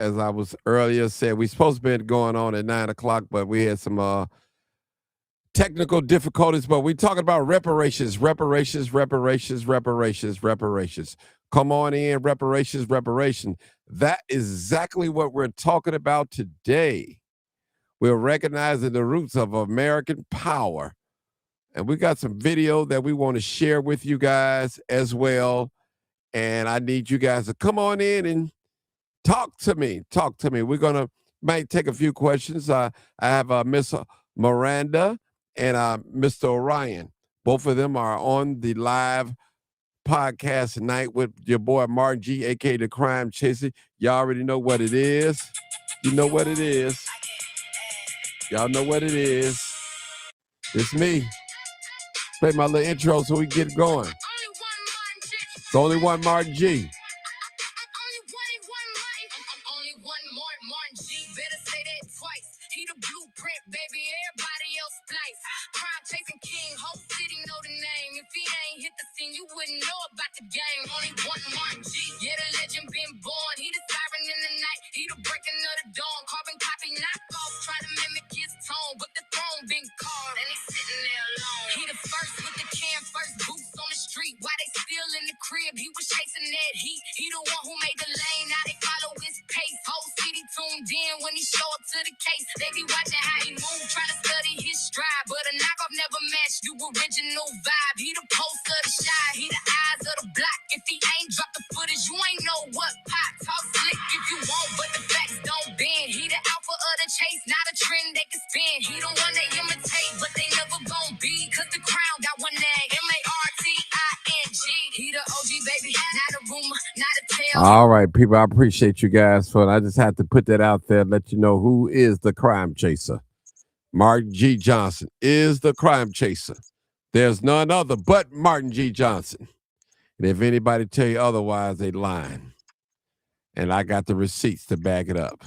as I was earlier said, we supposed to be going on at 9 o'clock, but we had some technical difficulties. But we talking about reparations, reparations, reparations, reparations, reparations. Come on in, reparations, reparation. That is exactly what we're talking about today. We're recognizing the roots of American power. And we got some video that we want to share with you guys as well. And I need you guys to come on in and talk to me. Talk to me. We're gonna might take a few questions. I have Miss Miranda and Mr. Orion. Both of them are on the live podcast tonight with your boy Martin G, aka the Crime Chaser. Y'all already know what it is. You know what it is. Y'all know what it is. It's me. Play my little intro so we get going. It's only one Martin G. You wouldn't know about the game. Only one Mark G. Yeah, the legend been born. He the siren in the night. He the breaking of the dawn. Carbon copy knockoff. Try to mimic his tone, but the throne been carved and he's sitting there alone. He the first with the can, first boots on the street. Why they still in the crib? He was chasing that heat. He the one who made the lane. Now they follow his pace. Whole city tuned in when he show up to the case. They be watching how he move, trying to study his stride. But a knockoff never matched you original vibe. He the post of the shy. He the eyes of the block. If he ain't dropped the footage, you ain't know what pop. Talk slick if you want, but the facts don't bend. He the alpha of the chase, not a trend they can spin. He the one they imitate, but they never gon' be. Cause the crown got one name, Marting. He the OG, baby, not a rumor, not a tale. All right, people, I appreciate you guys for it. I just had to put that out there, let you know who is the crime chaser. Martin G. Johnson is the crime chaser. There's none other but Martin G. Johnson. And if anybody tell you otherwise, they lying. And I got the receipts to back it up.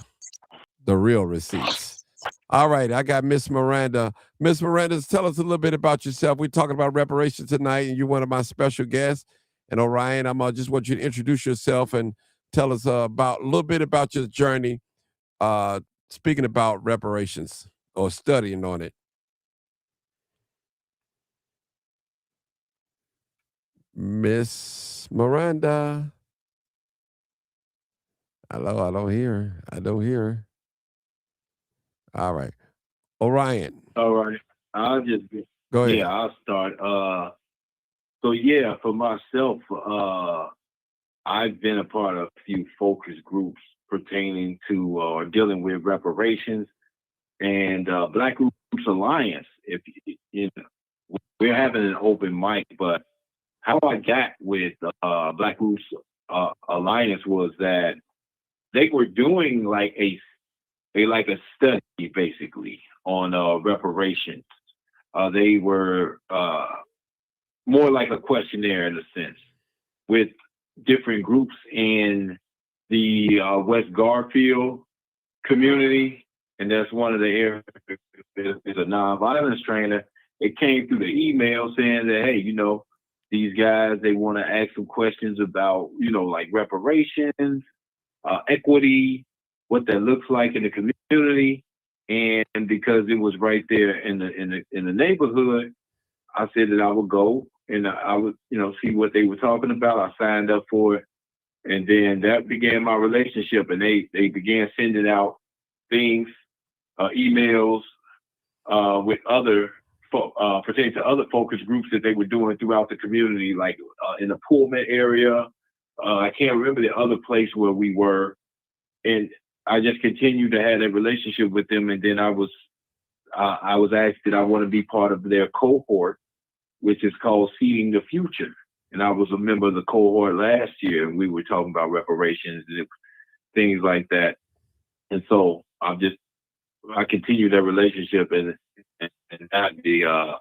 The real receipts. All right, I got Miss Miranda. Miss Miranda, tell us a little bit about yourself. We're talking about reparations tonight, and you're one of my special guests. And Orion, I'm just want you to introduce yourself and tell us about a little bit about your journey. Speaking about reparations or studying on it. Miss Miranda. Hello, I don't hear her. I don't hear her. All right. Orion. All right. I'll just go ahead. Yeah, I'll start. So yeah, for myself, I've been a part of a few focus groups pertaining to or dealing with reparations and Black Roots Alliance. If you know, we're having an open mic, but how I got with Black Roots Alliance was that they were doing like a study basically on reparations. They were more like a questionnaire in a sense with different groups in the West Garfield community, and that's one of the areas is a nonviolence trainer. It came through the email saying that, hey, you know, these guys, they want to ask some questions about, you know, like reparations, equity, what that looks like in the community. And because it was right there in the neighborhood, I said that I would go and I would, you know, see what they were talking about. I signed up for it. And then that began my relationship, and they began sending out things, emails with other pertaining to other focus groups that they were doing throughout the community, like in the Pullman area. I can't remember the other place where we were, and I just continued to have a relationship with them. And then I was asked that I want to be part of their cohort, which is called Seeding the Future. And I was a member of the cohort last year, and we were talking about reparations and things like that. And so I continued that relationship and not the, I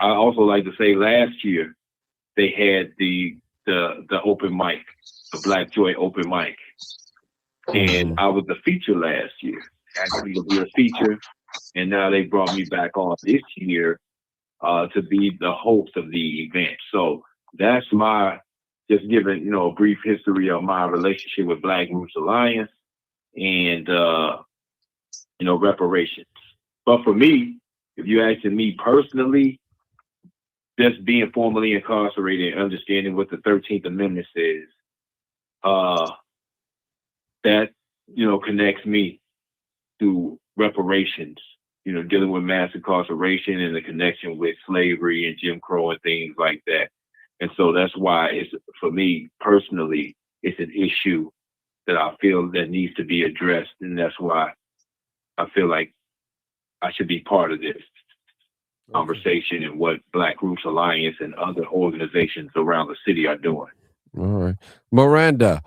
also like to say last year they had the open mic, the Black Joy open mic. And I was the feature last year, actually to be a feature. And now they brought me back on this year to be the host of the event. So that's just giving, you know, a brief history of my relationship with Black Roots Alliance. and reparations. But for me, if you're asking me personally, just being formally incarcerated and understanding what the 13th Amendment says, that connects me to reparations. Dealing with mass incarceration and the connection with slavery and Jim Crow and things like that. And so that's why it's, for me personally, it's an issue that I feel that needs to be addressed. And that's why I feel like I should be part of this conversation and what Black Roots Alliance and other organizations around the city are doing. All right. Miranda,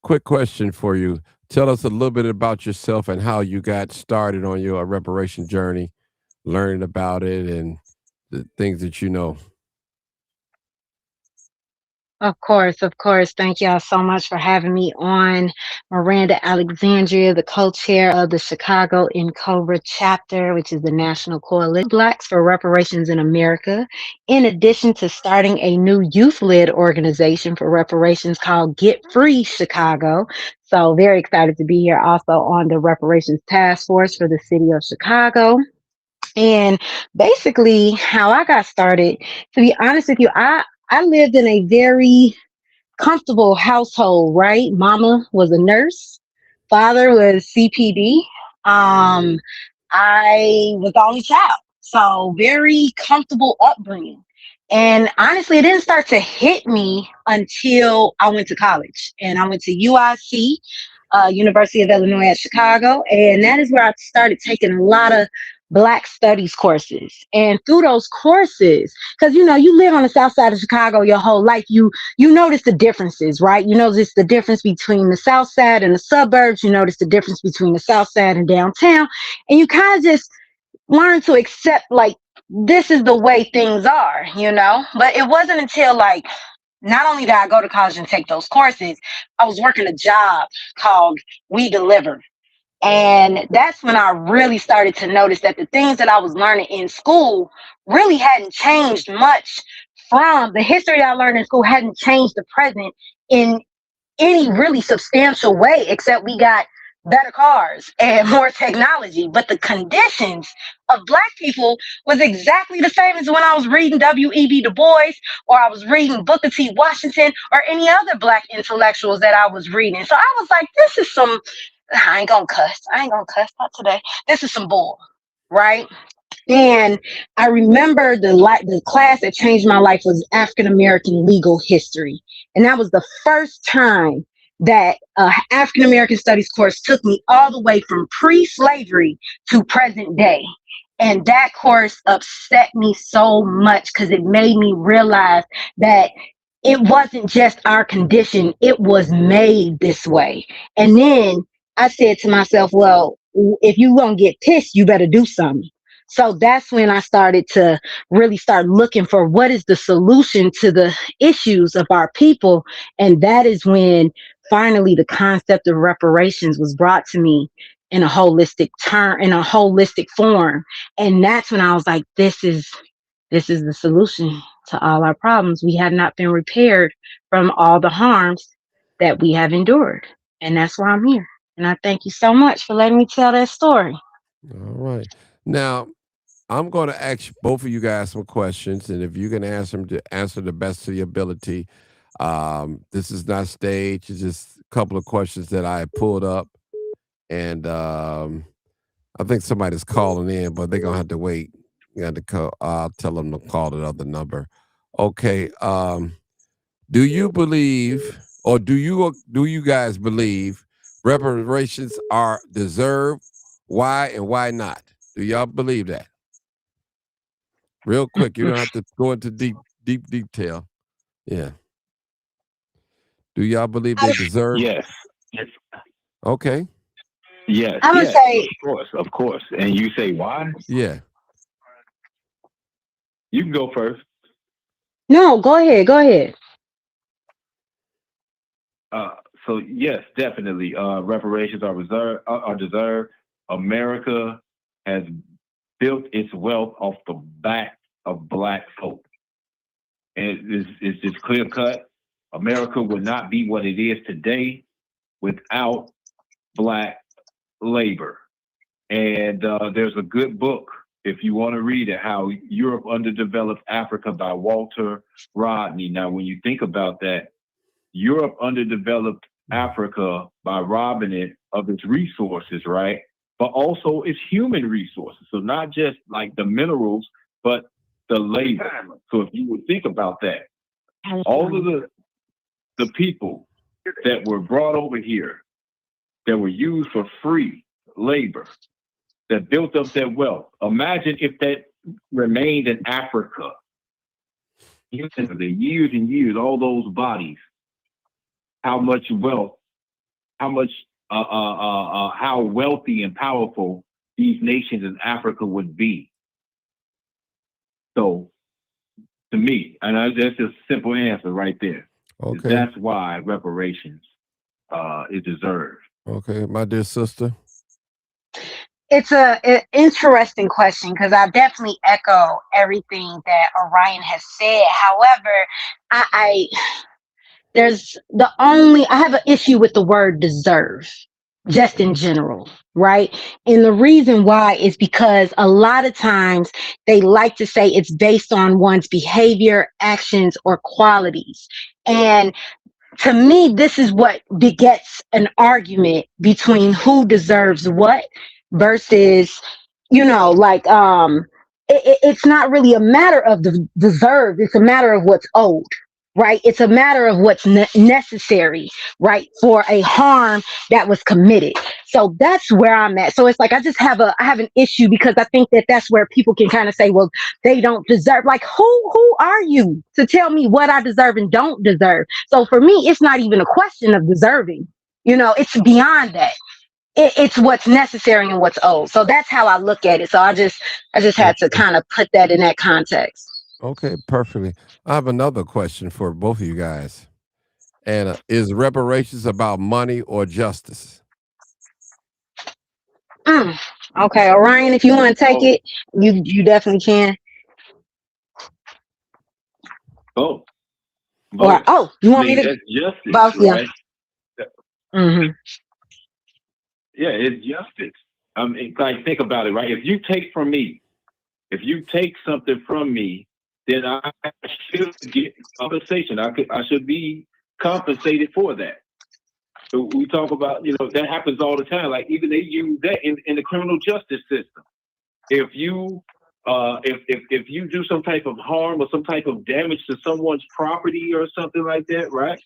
quick question for you. Tell us a little bit about yourself and how you got started on your reparation journey, learning about it and the things that you know. Of course, of course. Thank y'all so much for having me on. Miranda Alexandria, the co-chair of the Chicago in Cobra chapter, which is the National Coalition of Blacks for Reparations in America. In addition to starting a new youth-led organization for reparations called Get Free Chicago. So very excited to be here also on the Reparations Task Force for the city of Chicago. And basically how I got started, to be honest with you, I lived in a very comfortable household, right? Mama was a nurse, father was CPD. Um, I was the only child, so very comfortable upbringing. And honestly, it didn't start to hit me until I went to college, and I went to UIC, University of Illinois at Chicago, and that is where I started taking a lot of Black studies courses. And through those courses, because you live on the south side of Chicago your whole life, you notice the differences, right? You notice the difference between the south side and the suburbs. You notice the difference between the south side and downtown, and you kind of just learn to accept, like, this is the way things are. But it wasn't until, like, not only did I go to college and take those courses, I was working a job called We Deliver. And that's when I really started to notice that the things that I was learning in school really hadn't changed much. From the history I learned in school hadn't changed the present in any really substantial way, except we got better cars and more technology. But the conditions of Black people was exactly the same as when I was reading W.E.B. Du Bois, or I was reading Booker T. Washington, or any other Black intellectuals that I was reading. So I was like, this is some, I ain't gonna cuss. Not today. This is some bull, right? And I remember the class that changed my life was African American legal history. And that was the first time that African American studies course took me all the way from pre-slavery to present day. And that course upset me so much because it made me realize that it wasn't just our condition, it was made this way. And then I said to myself, well, if you gonna get pissed, you better do something. So that's when I started to really start looking for what is the solution to the issues of our people. And that is when finally the concept of reparations was brought to me in a holistic form. And that's when I was like, this is the solution to all our problems. We have not been repaired from all the harms that we have endured. And that's why I'm here. And I thank you so much for letting me tell that story. All right. Now, I'm going to ask both of you guys some questions, and if you can answer them to answer the best of your ability, this is not staged. It's just a couple of questions that I pulled up, and I think somebody's calling in, but they're gonna have to wait. You got to call. I'll tell them to call the other number. Okay. Do you believe, or do you guys believe reparations are deserved? Why and why not? Do y'all believe that? Real quick, you don't have to go into deep detail. Yeah. Do y'all believe they deserve? Yes. Yes. Okay. Yes. I'm gonna Yes. say Of course. And you say why? Yeah. You can go first. no. Go ahead. Go ahead. Uh, so yes, definitely. Reparations are deserved. America has built its wealth off the back of Black folk, and it's just clear cut. America would not be what it is today without black labor. And there's a good book, if you want to read it, How Europe Underdeveloped Africa by Walter Rodney. Now, when you think about that, Europe underdeveloped Africa by robbing it of its resources, right? But also its human resources. So not just like the minerals, but the labor. So if you would think about that, all of the people that were brought over here that were used for free labor, that built up their wealth. Imagine if that remained in Africa. The years and years, all those bodies, how much wealth, how much, how wealthy and powerful these nations in Africa would be. So, to me, and that's a simple answer right there. Okay. That's why reparations is deserved. Okay, my dear sister. It's an interesting question because I definitely echo everything that Orion has said. However, I I have an issue with the word deserve, just in general, right? And the reason why is because a lot of times they like to say it's based on one's behavior, actions, or qualities. And to me, this is what begets an argument between who deserves what versus, it's not really a matter of the deserved. It's a matter of what's owed, right? It's a matter of what's necessary, right? For a harm that was committed. So that's where I'm at. So it's like, I have an issue because I think that that's where people can kind of say, well, they don't deserve. Like, who are you to tell me what I deserve and don't deserve? So for me, it's not even a question of deserving. It's beyond that. It's what's necessary and what's owed. So that's how I look at it. So I just had to kind of put that in that context. Okay, perfectly. I have another question for both of you guys. And is reparations about money or justice? Okay, Orion, if you want to take it, you definitely can. Oh, Or you want me to? that's justice, Both, yeah. right? Mm-hmm. Yeah, it's justice. I mean, like, think about it, right? If you take from me, if you take something from me, then I should get compensation. I should be compensated for that. So we talk about, that happens all the time. Like, even they use that in the criminal justice system. If you if you do some type of harm or some type of damage to someone's property or something like that, right?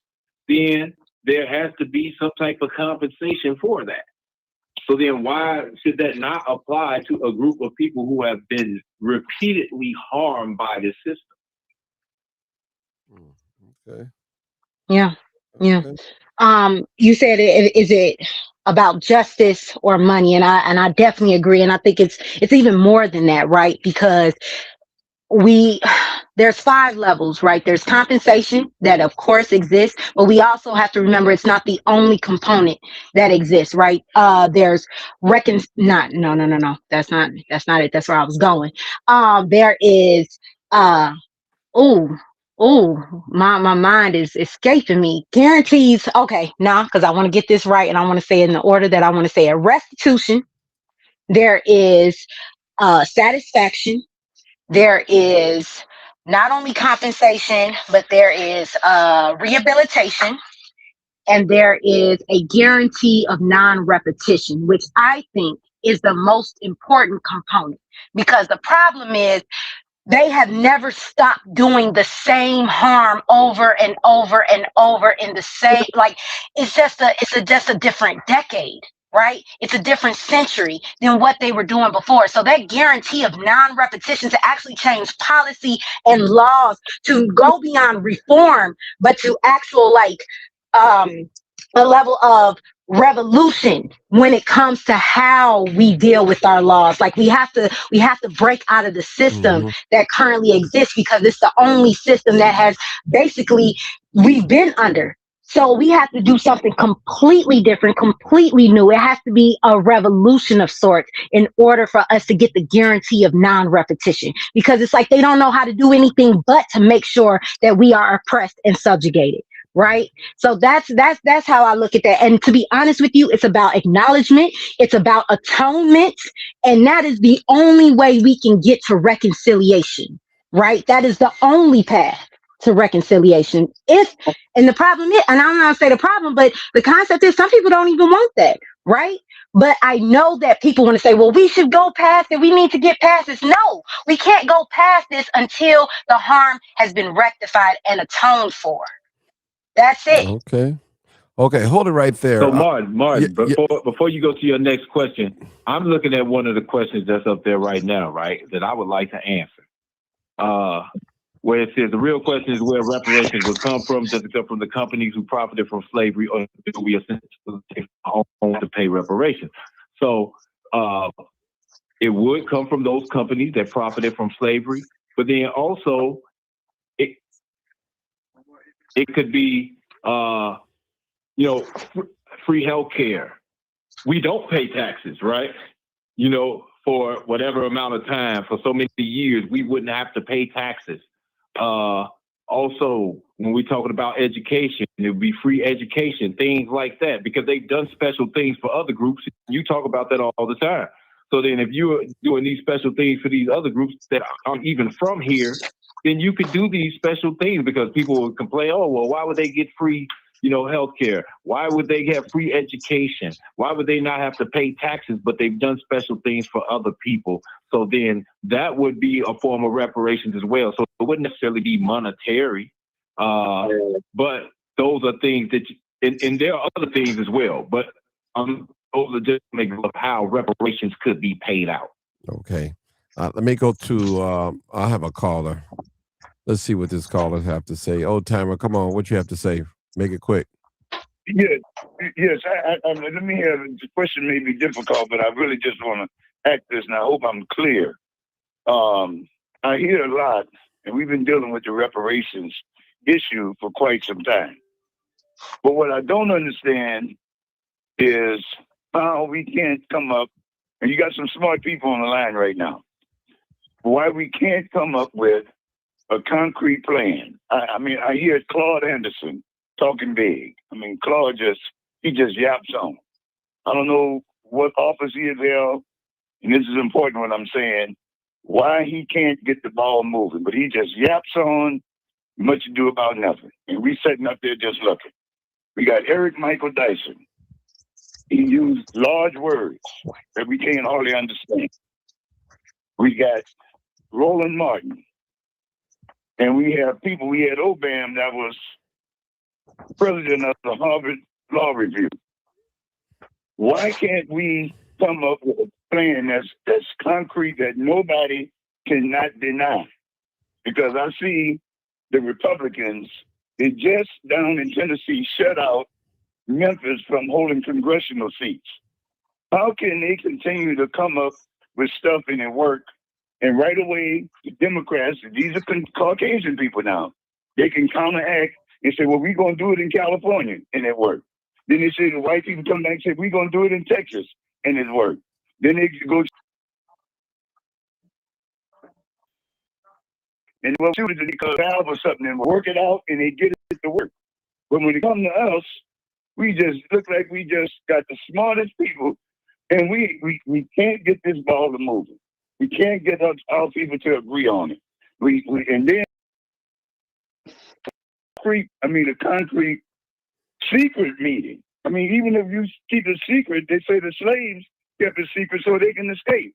Then there has to be some type of compensation for that. So then why should that not apply to a group of people who have been repeatedly harmed by this system? Okay. Yeah. Yeah. Okay. You said is it about justice or money? And I definitely agree. And I think it's even more than that, right? Because there's 5 levels, right? There's compensation that of course exists, but we also have to remember it's not the only component that exists, right? There's not no. That's not it. That's where I was going. There is oh my mind is escaping me. Guarantees. Okay, now because I want to get this right and I want to say it in the order that I want to say it. Restitution. There is satisfaction. There is not only compensation, but there is rehabilitation, and there is a guarantee of non-repetition, which I think is the most important component, because the problem is they have never stopped doing the same harm over and over and over in the same, like, just a different decade, right? It's a different century than what they were doing before. So that guarantee of non-repetition to actually change policy and laws to go beyond reform, but to actual, like, a level of revolution when it comes to how we deal with our laws. Like, we have to break out of the system that currently exists, because it's the only system that has basically we've been under. So we have to do something completely different, completely new. It has to be a revolution of sorts in order for us to get the guarantee of non-repetition, because it's like they don't know how to do anything but to make sure that we are oppressed and subjugated. right? So that's how I look at that. And to be honest with you, it's about acknowledgement, it's about atonement, and that is the only way we can get to reconciliation, right? That is the only path to reconciliation. If and the problem is, and I'm not say the problem, but the concept is some people don't even want that, right? But I know that people want to say, well, we should go past it. We need to get past this. No, we can't go past this until the harm has been rectified and atoned for. That's it. Okay. Okay. Hold it right there. So Martin, Yeah. before you go to your next question, I'm looking at one of the questions that's up there right now, right? That I would like to answer. Where it says the real question is where reparations will come from. Does it come from the companies who profited from slavery, or do we essentially take our own to pay reparations? So it would come from those companies that profited from slavery, but then also it could be free health care. We don't pay taxes, right? For whatever amount of time, for so many years, we wouldn't have to pay taxes. Also, when we're talking about education, it would be free education, things like that, because they've done special things for other groups. You talk about that all the time. So then if you're doing these special things for these other groups that aren't even from here, then you could do these special things, because people would complain, oh, well, why would they get free, healthcare? Why would they have free education? Why would they not have to pay taxes, but they've done special things for other people? So then that would be a form of reparations as well. So it wouldn't necessarily be monetary, but those are things that, and there are other things as well, but those are just examples of how reparations could be paid out. Okay. Let me go to, I have a caller. Let's see what this caller have to say. Old timer, come on. What you have to say? Make it quick. Yes. Let me have the question may be difficult, but I really just want to act this, and I hope I'm clear. I hear a lot, and we've been dealing with the reparations issue for quite some time. But what I don't understand is how we can't come up, and you got some smart people on the line right now, why we can't come up with a concrete plan. I mean, I hear Claude Anderson talking big. I mean, Claude he just yaps on. I don't know what office he is held, and this is important what I'm saying, why he can't get the ball moving, but he just yaps on, much ado about nothing. And we sitting up there just looking. We got Eric Michael Dyson. He used large words that we can't hardly understand. We got Roland Martin. And we had Obam that was president of the Harvard Law Review. Why can't we come up with a plan that's concrete that nobody cannot deny? Because I see the Republicans, they just down in Tennessee shut out Memphis from holding congressional seats. How can they continue to come up with stuff and it work? And right away, the Democrats, these are Caucasian people now, they can counteract and say, well, we're going to do it in California, and it worked. Then they say the white people come back and say, we're going to do it in Texas, and it worked. Then they go and well, shoot it because valve or something and work it out, and they get it to work. But when it comes to us, we just look like we just got the smartest people, and we can't get this ball to moving. We can't get our people to agree on it. And then a concrete secret meeting. I mean, even if you keep it secret, they say the slaves kept it secret so they can escape.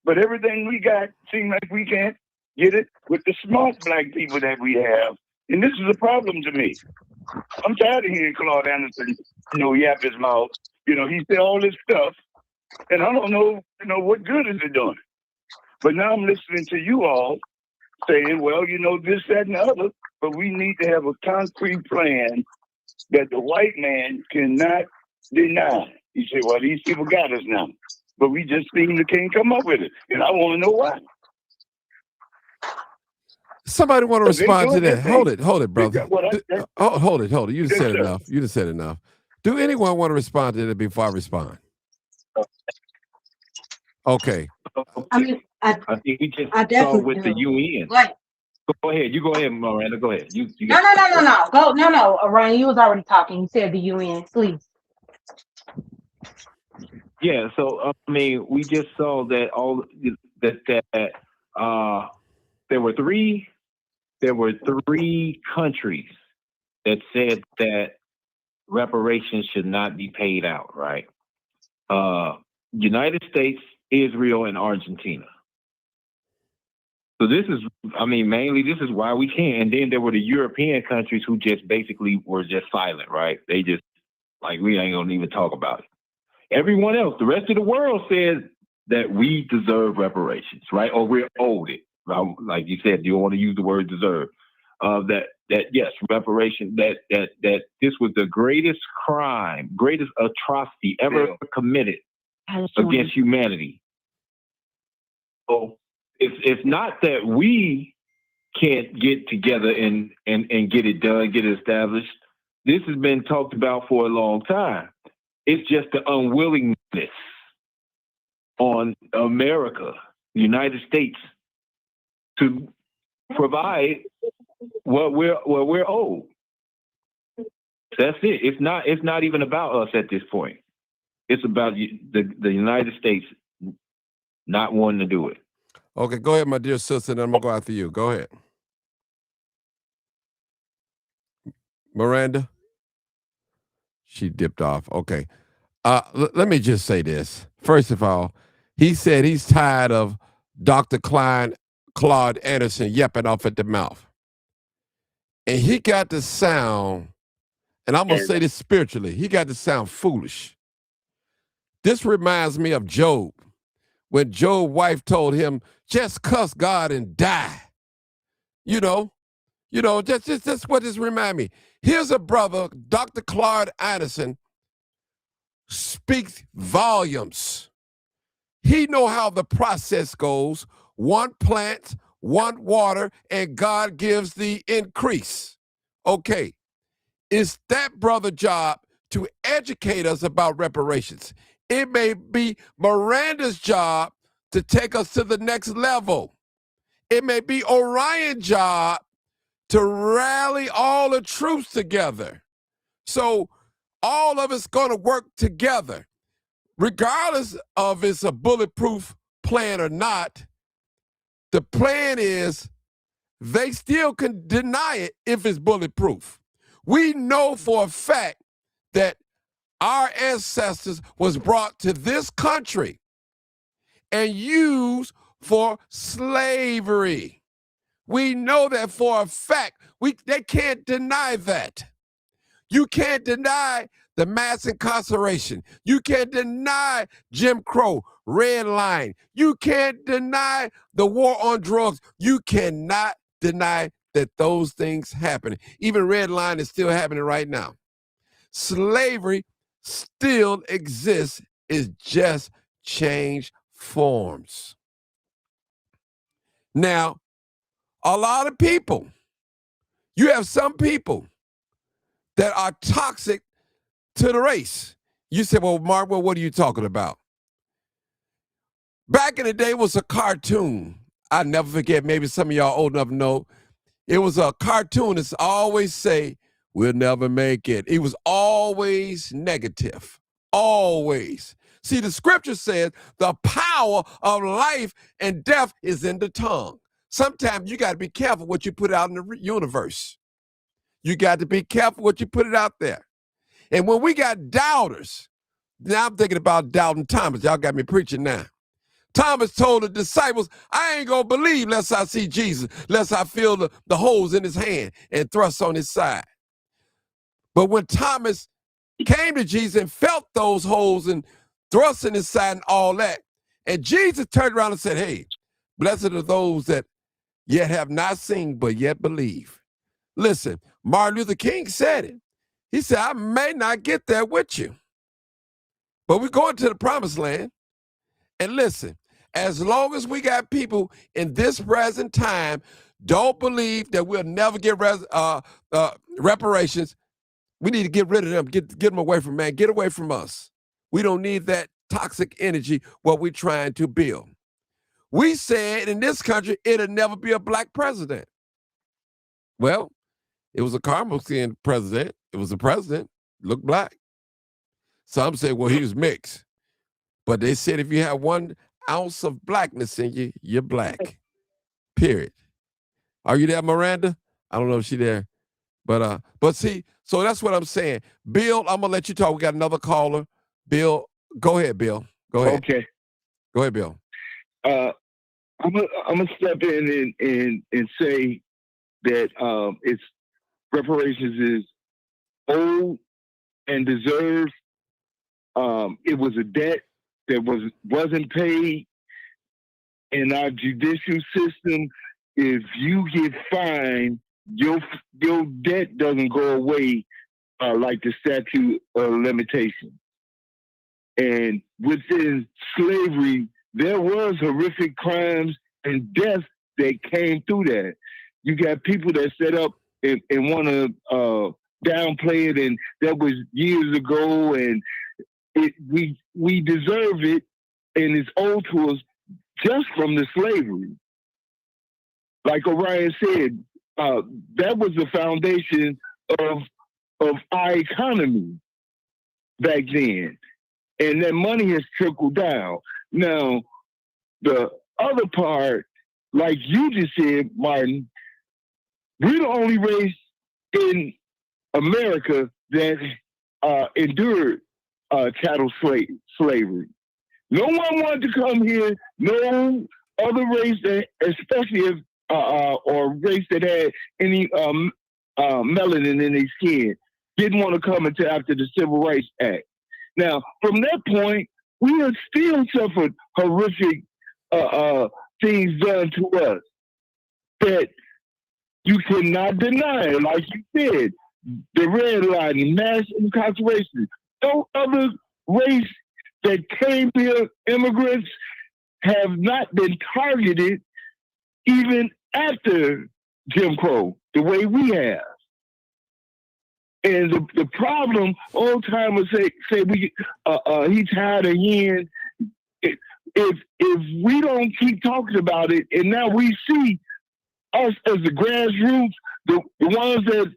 But everything we got seems like we can't get it with the smart black people that we have. And this is a problem to me. I'm tired of hearing Claude Anderson, yap his mouth. He said all this stuff, and I don't know, what good is it doing? But now I'm listening to you all saying, well, this, that, and the other, but we need to have a concrete plan that the white man cannot deny. You say, well, these people got us now, but we just seem to can't come up with it. And I want to know why. Somebody want to respond to that? Hold it, brother. Hold it. You just said enough. You just said enough. Do anyone want to respond to that before I respond? Okay. I mean, I think we just saw with the UN. Right. Go ahead. You go ahead, Miranda. Go ahead. You No, got no, no, no, no. Go, no, no. Ryan, you was already talking. You said the UN. Please. Yeah. So I mean, we just saw that all that uh, there were three countries that said that reparations should not be paid out. Right. United States, Israel, and Argentina. So this is, I mean, mainly this is why we can't. And then there were the European countries who just basically were just silent, right? They just like, we ain't gonna even talk about it. Everyone else, the rest of the world says that we deserve reparations, right? Or we're owed it. Like you said, you don't want to use the word deserve. That yes, reparation, that this was the greatest crime, greatest atrocity ever committed against humanity. So it's not that we can't get together and get it done, get it established. This has been talked about for a long time. It's just the unwillingness on America, the United States, to provide what we're owed. That's it. It's not even about us at this point. It's about the United States not wanting to do it. Okay, go ahead, my dear sister, and I'm going to go after you. Go ahead. Miranda? She dipped off. Okay. Let me just say this. First of all, he said he's tired of Dr. Claude Anderson yapping off at the mouth. And he got to sound, and I'm going to say this spiritually, he got to sound foolish. This reminds me of Job, when Job's wife told him, just cuss God and die. That's what this reminds me. Here's a brother, Dr. Claude Anderson, speaks volumes. He know how the process goes. One plant, one water, and God gives the increase. Okay. It's that brother's job to educate us about reparations. It may be Miranda's job to take us to the next level. It may be Orion's job to rally all the troops together. So all of it's going to work together. Regardless of it's a bulletproof plan or not, the plan is they still can deny it if it's bulletproof. We know for a fact that our ancestors was brought to this country and used for slavery. We know that for a fact. They can't deny that. You can't deny the mass incarceration. You can't deny Jim Crow, Red Line. You can't deny the war on drugs. You cannot deny that those things happen. Even Red Line is still happening right now. Slavery still exists. It's just changed forms. Now, a lot of people, you have some people that are toxic to the race. You say, well, Mark, well, what are you talking about? Back in the day, it was a cartoon. I'll never forget, maybe some of y'all old enough to know. It was a cartoon that's always say, we'll never make it. It was always negative, always. See, the scripture says the power of life and death is in the tongue. Sometimes you got to be careful what you put out in the universe. You got to be careful what you put it out there. And when we got doubters, now I'm thinking about doubting Thomas. Y'all got me preaching now. Thomas told the disciples, I ain't going to believe unless I see Jesus, unless I feel the holes in his hand and thrust on his side. But when Thomas came to Jesus and felt those holes and thrust in his side and all that, and Jesus turned around and said, hey, blessed are those that yet have not seen but yet believe. Listen, Martin Luther King said it. He said, I may not get there with you, but we're going to the promised land. And listen, as long as we got people in this present time don't believe that we'll never get reparations, we need to get rid of them, get them away from man, get away from us. We don't need that toxic energy what we're trying to build. We said in this country, it'll never be a black president. Well, it was a caramel skin president. It was a president, looked black. Some say, well, he was mixed. But they said if you have 1 ounce of blackness in you, you're black. Period. Are you there, Miranda? I don't know if she's there. But see, so that's what I'm saying. Bill, I'm gonna let you talk. We got another caller. Bill, go ahead, Bill. Go ahead. Okay. Go ahead, Bill. I'm gonna step in and say that it's reparations is old and deserved. It was a debt that wasn't paid in our judicial system. If you get fined, your debt doesn't go away like the statute of limitation. And within slavery, there was horrific crimes and deaths that came through that. You got people that set up and want to downplay it, and that was years ago, and we deserve it, and it's owed to us just from the slavery. Like Orion said, that was the foundation of our economy back then. And that money has trickled down. Now, the other part, like you just said, Martin, we're the only race in America that endured chattel slavery. No one wanted to come here. No other race, that, especially if or race that had any melanin in their skin, didn't want to come until after the Civil Rights Act. Now, from that point, we have still suffered horrific things done to us that you cannot deny. Like you said, the redlining, mass incarceration. No other race that came here, immigrants, have not been targeted even after Jim Crow, the way we have. And the problem, old timers say we he's tired of hearing. If we don't keep talking about it, and now we see us as the grassroots, the ones that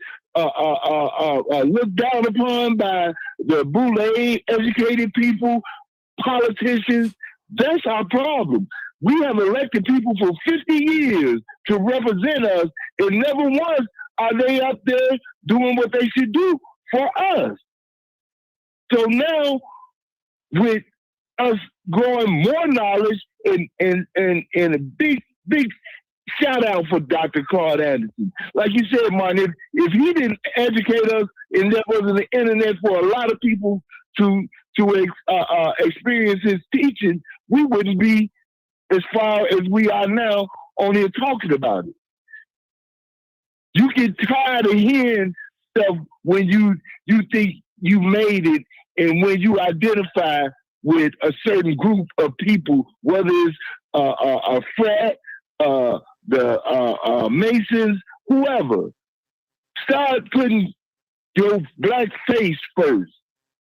looked down upon by the boule educated people, politicians, that's our problem. We have elected people for 50 years to represent us, and never once are they up there doing what they should do for us. So now, with us growing more knowledge, and a big shout out for Dr. Claude Anderson. Like you said, Martin, if he didn't educate us, and there wasn't the internet for a lot of people to experience his teaching, we wouldn't be as far as we are now on here talking about it. You get tired of hearing stuff when you think you made it, and when you identify with a certain group of people, whether it's a frat, the Masons, whoever. Start putting your black face first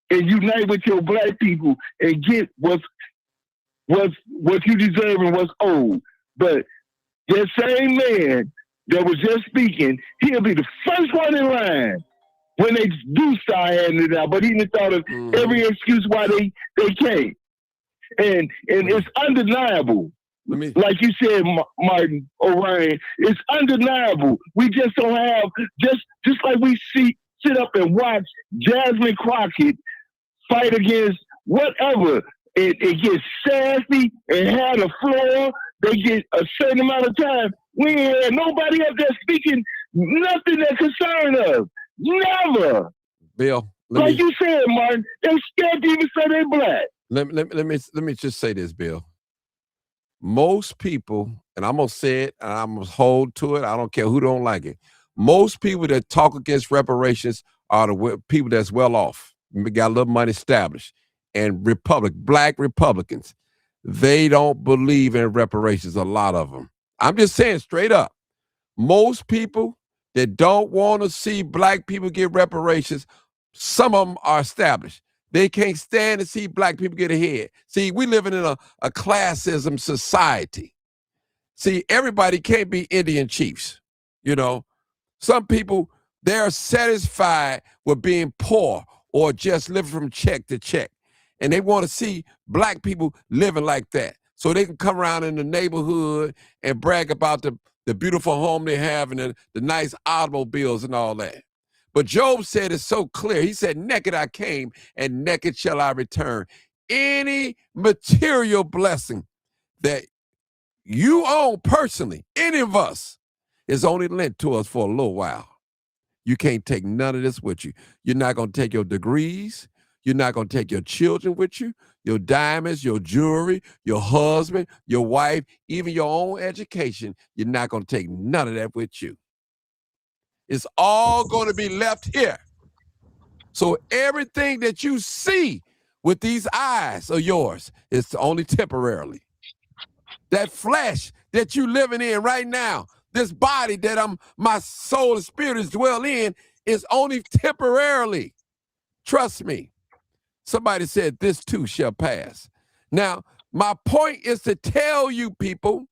and unite with your black people and get what you deserve and what's owed. But that same man that was just speaking, he'll be the first one in line when they do start handing it out. But he just thought of every excuse why they can't. And it's undeniable. Like you said, Martin Orion, it's undeniable. We just don't have, just like we sit up and watch Jasmine Crockett fight against whatever. It gets sassy and had a floor. They get a certain amount of time. We ain't had nobody up there speaking nothing that concerned us. Never. Bill, like you said, Martin, they scared to even say they black. Let me just say this, Bill. Most people, and I'm gonna say it, and I'm gonna hold to it. I don't care who don't like it. Most people that talk against reparations are the people that's well off, got a little money established, and black Republicans. They don't believe in reparations. A lot of them. I'm just saying straight up. Most people that don't want to see black people get reparations, some of them are established. They can't stand to see black people get ahead. See, we living in a classism society. See, everybody can't be Indian chiefs. You know, Some people, they're satisfied with being poor or just living from check to check. And they want to see black people living like that. So they can come around in the neighborhood and brag about the beautiful home they have and the nice automobiles and all that. But Job said it's so clear. He said, naked I came and naked shall I return. Any material blessing that you own personally, any of us, is only lent to us for a little while. You can't take none of this with you. You're not going to take your degrees. You're not going to take your children with you, your diamonds, your jewelry, your husband, your wife, even your own education. You're not going to take none of that with you. It's all going to be left here. So everything that you see with these eyes of yours is only temporarily. That flesh that you living in right now, this body that my soul and spirit is dwell in, is only temporarily. Trust me. Somebody said this too shall pass. Now, my point is to tell you people,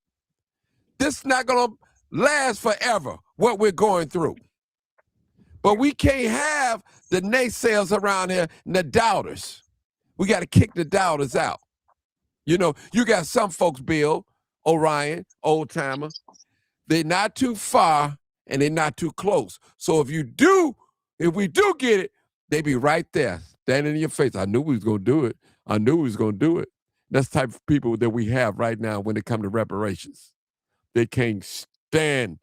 this is not going to last forever, what we're going through. But we can't have the naysayers around here and the doubters. We got to kick the doubters out. You know, you got some folks, Bill, Orion, old timer, they're not too far and they're not too close. So if we do get it, they be right there, standing in your face. I knew we was going to do it. I knew we was going to do it. That's the type of people that we have right now when it comes to reparations. They can't stand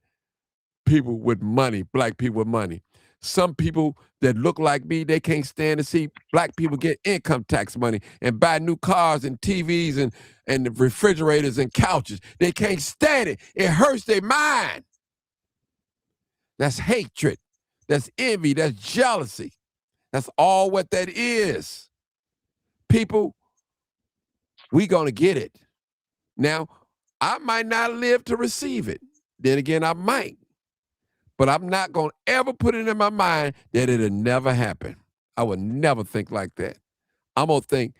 people with money, black people with money. Some people that look like me, they can't stand to see black people get income tax money and buy new cars and TVs and refrigerators and couches. They can't stand it. It hurts their mind. That's hatred. That's envy. That's jealousy. That's all what that is. People, we gonna get it. Now, I might not live to receive it. Then again, I might. But I'm not going to ever put it in my mind that it'll never happen. I would never think like that. I'm going to think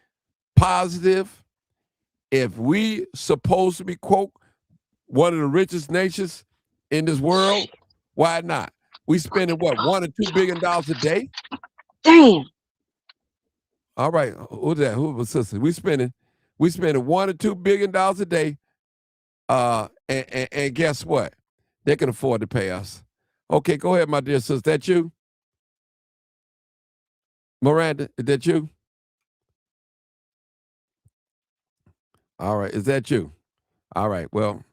positive. If we supposed to be, quote, one of the richest nations in this world, why not? We spending what, $1 or $2 billion a day? Damn. All right. Who's that? Who was sister? We spending $1 or $2 billion a day. And guess what? They can afford to pay us. Okay, go ahead, my dear sister. Is that you? Miranda, is that you? All right, is that you? All right, well,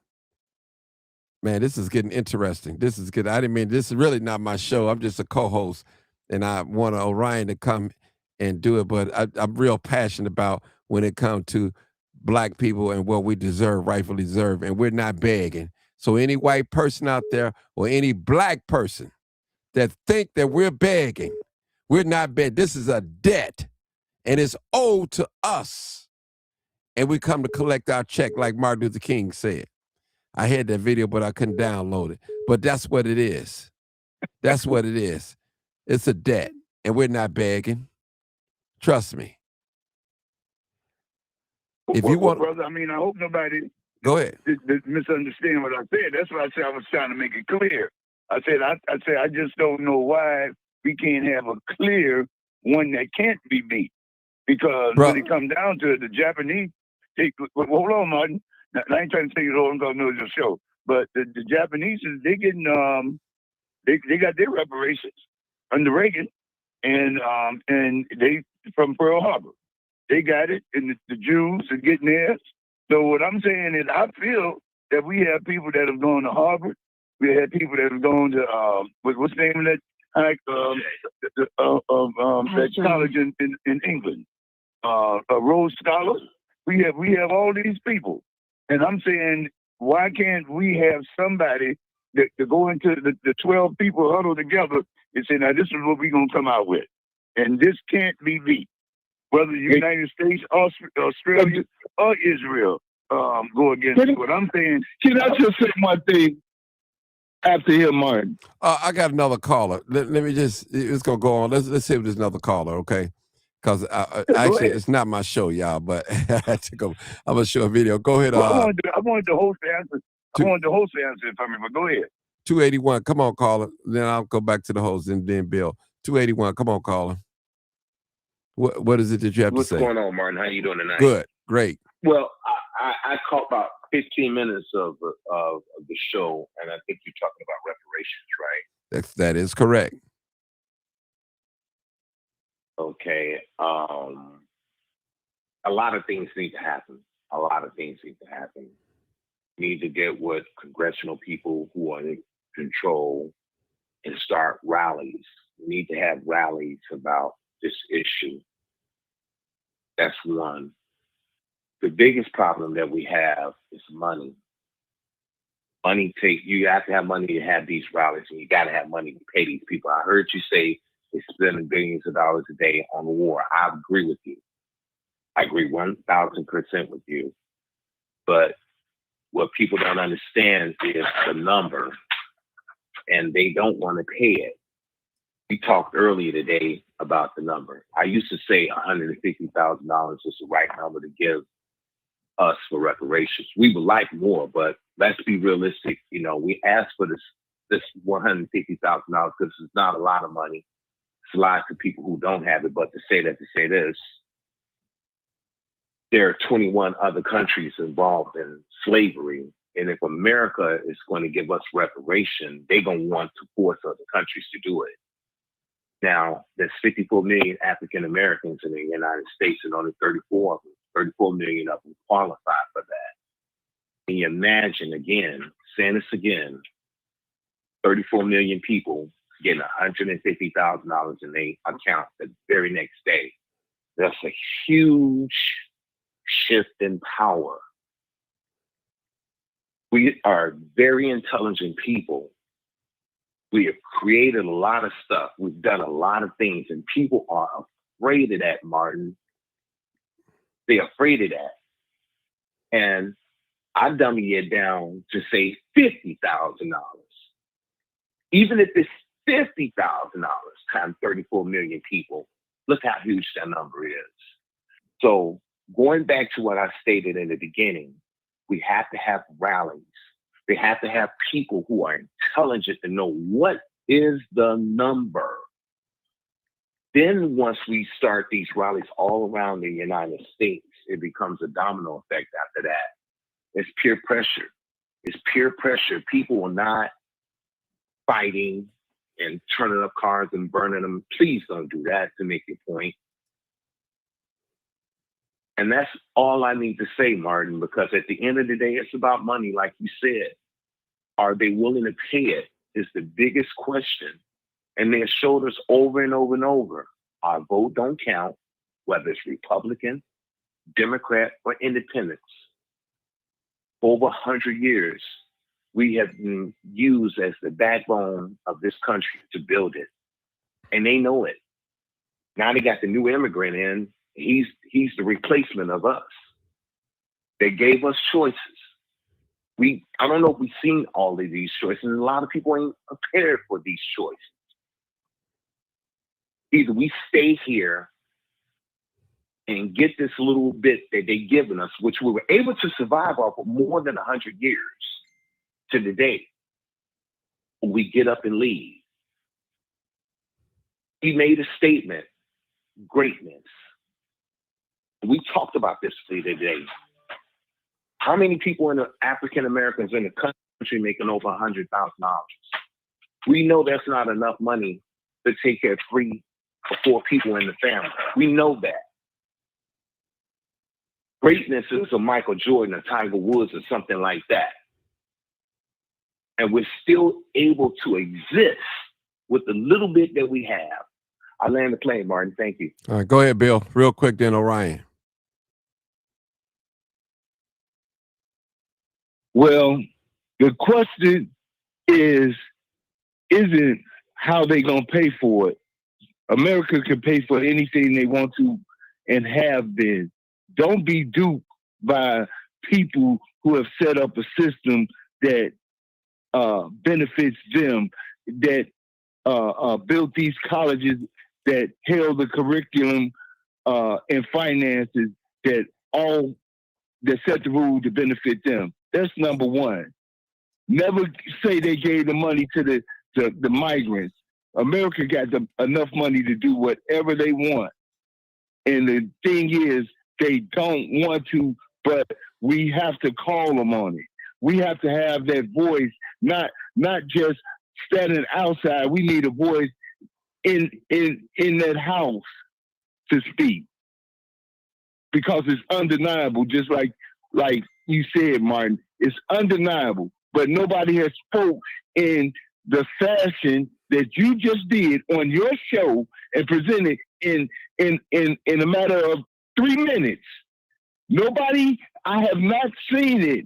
man, this is getting interesting. This is good. I didn't mean, this is really not my show. I'm just a co-host, and I want Orion to come and do it, but I'm real passionate about when it comes to black people and what we deserve, rightfully deserve, and we're not begging. So any white person out there or any black person that think that we're begging, we're not begging. This is a debt, and it's owed to us. And we come to collect our check like Martin Luther King said. I had that video, but I couldn't download it. But that's what it is. That's what it is. It's a debt, and we're not begging. Trust me. If you want, brother, I mean, I hope nobody go ahead. Misunderstand what I said. That's why I said I was trying to make it clear. I said I just don't know why we can't have a clear one that can't be beat. Because when it comes down to it, the Japanese, hold on, Martin. I ain't trying to take it over because I know it's a show. But the Japanese, they getting they got their reparations under Reagan, and they from Pearl Harbor. They got it, and the Jews are getting theirs. So what I'm saying is, I feel that we have people that have gone to Harvard. We have people that have gone to what's the name of that that college in England, a Rhodes Scholar. We have all these people, and I'm saying, why can't we have somebody that to go into the 12 people huddle together and say, now this is what we're gonna come out with, and this can't be beat. Whether the United States, Australia, or Israel go against it. What I'm saying. Can I just say one thing after him, Martin? I got another caller. Let me just, it's going to go on. Let's see if there's another caller, okay? Because actually, it's not my show, y'all, but I had to go. I'm going to show a video. Go ahead. Well, I wanted the host to answer. I wanted the host to answer it for me, but go ahead. 281. Come on, caller. Then I'll go back to the host and then Bill. 281. Come on, caller. What is it that you have What's to say? going on, Martin? How you doing tonight? Good. Great. Well, I caught about 15 minutes of the show, and I think you're talking about reparations, right? That is correct. Okay. A lot of things need to happen. We need to get with congressional people who are in control and start rallies. We need to have rallies about this issue. That's one. The biggest problem that we have is money. You have to have money to have these rallies, and you got to have money to pay these people. I heard you say they spend billions of dollars a day on war. I agree with you. I agree 1,000% with you. But what people don't understand is the number, and they don't want to pay it. We talked earlier today about the number. I used to say $150,000 is the right number to give us for reparations. We would like more, but let's be realistic. You know, we asked for this $150,000 because it's not a lot of money. It's a lot to people who don't have it. But to say this, there are 21 other countries involved in slavery. And if America is going to give us reparation, they're going to want to force other countries to do it. Now, there's 54 million African Americans in the United States, and only 34 million of them qualify for that. Can you imagine, again, saying this again, 34 million people getting $150,000 in their account the very next day? That's a huge shift in power. We are very intelligent people. We have created a lot of stuff. We've done a lot of things, and people are afraid of that, Martin. They're afraid of that. And I dummy it down to say $50,000. Even if it's $50,000 times 34 million people, look how huge that number is. So going back to what I stated in the beginning, we have to have rallies. They have to have people who are intelligent to know what is the number. Then once we start these rallies all around the United States, it becomes a domino effect after that. It's peer pressure. It's peer pressure. People are not fighting and turning up cars and burning them. Please don't do that to make your point. And that's all I need to say, Martin, because at the end of the day, it's about money, like you said. Are they willing to pay it is the biggest question. And they have showed us over and over and over, our vote don't count, whether it's Republican, Democrat, or Independents. Over 100 years, we have been used as the backbone of this country to build it. And they know it. Now they got the new immigrant in. He's the replacement of us. They gave us choices. I don't know if we've seen all of these choices, and a lot of people ain't prepared for these choices. Either we stay here and get this little bit that they've given us, which we were able to survive off for more than 100 years to the day, we get up and leave. He made a statement, greatness. We talked about this today. How many people in the African Americans in the country making over $100,000? We know that's not enough money to take care of 3 or 4 people in the family. We know that. Greatness is a Michael Jordan, a Tiger Woods, or something like that. And we're still able to exist with the little bit that we have. I land the plane, Martin. Thank you. All right, go ahead, Bill. Real quick, then Orion. Well, the question isn't how they gonna pay for it. America can pay for anything they want to and have been. Don't be duped by people who have set up a system that benefits them, that built these colleges, that held the curriculum and finances, that set the rule to benefit them. That's number one. Never say they gave the money to the migrants. America got enough money to do whatever they want. And the thing is, they don't want to, but we have to call them on it. We have to have that voice, not just standing outside. We need a voice in that house to speak, because it's undeniable. Just like you said, Martin, it's undeniable. But nobody has spoke in the fashion that you just did on your show and presented in a matter of 3 minutes. Nobody, I have not seen it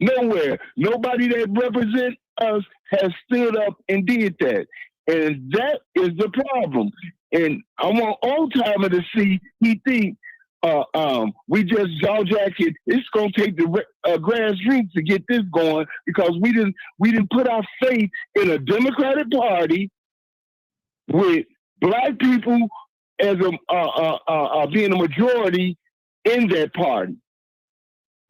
nowhere. Nobody that represents us has stood up and did that. And that is the problem. And I want Old Timer to see, he think we just jaw jacket. It's gonna take the grassroots to get this going, because we didn't put our faith in a Democratic Party with Black people as being a majority in that party,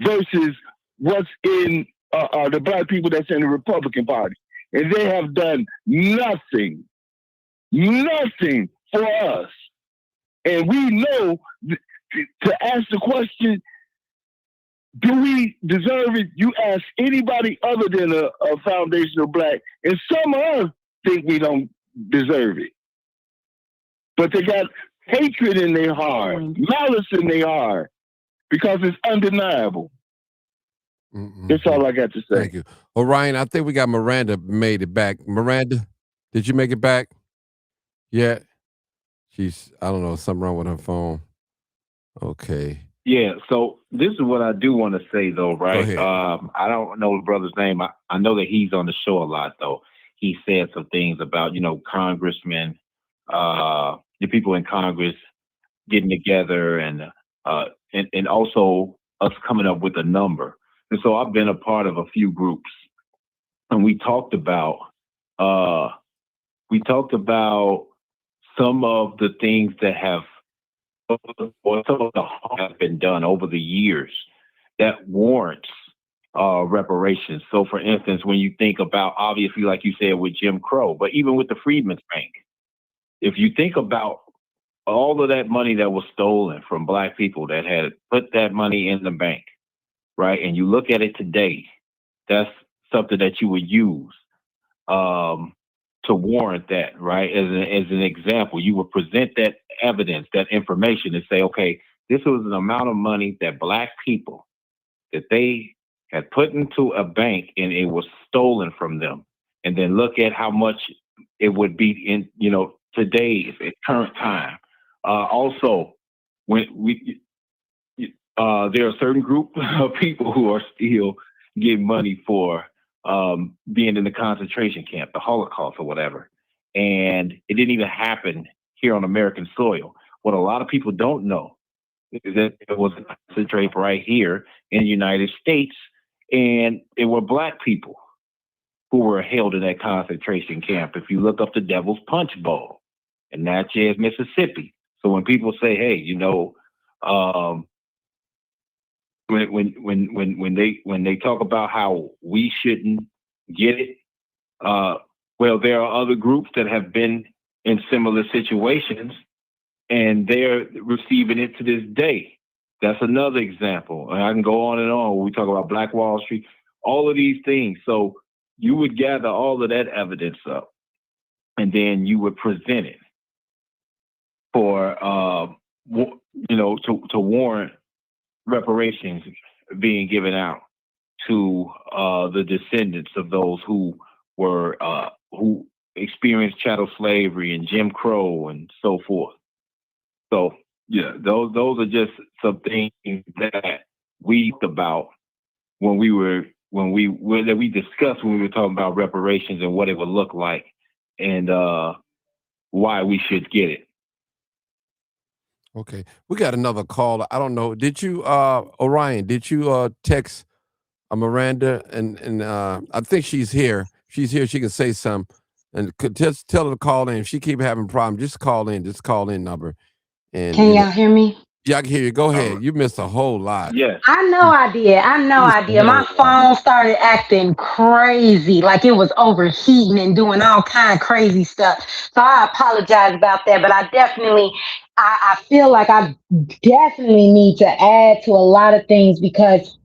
versus what's in the Black people that's in the Republican Party. And they have done nothing for us. And we know to ask the question, do we deserve it? You ask anybody other than a foundational Black, and some of us think we don't deserve it. But they got hatred in their heart, malice in their heart, because it's undeniable. That's all I got to say. Thank you. Orion, I think we got Miranda made it back. Miranda, did you make it back? Yeah. She's, I don't know, something wrong with her phone. Okay. Yeah, so this is what I do want to say, though, right? I don't know the brother's name. I know that he's on the show a lot, though. He said some things about, congressmen, the people in Congress getting together, and also us coming up with a number. And so I've been a part of a few groups, and we talked about some of the things that have, or some of the harm has been done over the years that warrants reparations. So, for instance, when you think about, obviously, like you said, with Jim Crow, but even with the Freedmen's Bank, if you think about all of that money that was stolen from Black people that had put that money in the bank, right? And you look at it today, that's something that you would use to warrant that, right? As an example, you would present that evidence, that information, and say, okay, this was an amount of money that Black people, that they had put into a bank, and it was stolen from them. And then look at how much it would be in, today's current time. Also, when there are a certain group of people who are still getting money for being in the concentration camp, the Holocaust or whatever. And it didn't even happen here on American soil. What a lot of people don't know is that it was a concentration right here in the United States, and it were Black people who were held in that concentration camp. If you look up the Devil's Punch Bowl in Natchez, Mississippi. So when people say, hey, when they talk about how we shouldn't get it, well, there are other groups that have been in similar situations, and they're receiving it to this day. That's another example. And I can go on and on when we talk about Black Wall Street, all of these things. So you would gather all of that evidence up, and then you would present it for, to warrant reparations being given out to the descendants of those who were who experienced chattel slavery and Jim Crow and so forth. So yeah, those are just some things that we talked about when we discussed when we were talking about reparations and what it would look like, and why we should get it. Okay, we got another call. I don't know. Did you, Orion? Did you text Miranda? And I think she's here. She's here. She can say something, and could just tell her to call in. If she keep having problems, just call in. Just call in number. And Can y'all hear me? Yeah, I can hear you. Go ahead. You missed a whole lot. Yes. I know I did. I know You missed I a did. My whole lot. phone started acting crazy, like it was overheating and doing all kind of crazy stuff. So I apologize about that, but I feel like I definitely need to add to a lot of things because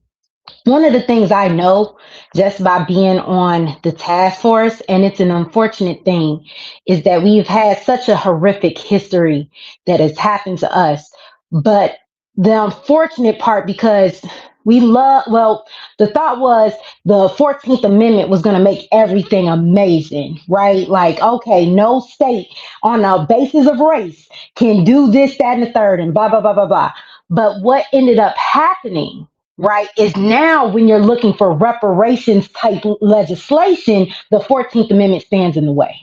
one of the things I know just by being on the task force, and it's an unfortunate thing, is that we've had such a horrific history that has happened to us. But the unfortunate part, because the thought was the 14th Amendment was going to make everything amazing, right? Like, okay, no state on a basis of race can do this, that, and the third, and blah, blah, blah, blah, blah. But what ended up happening, right, is now when you're looking for reparations type legislation, the 14th Amendment stands in the way,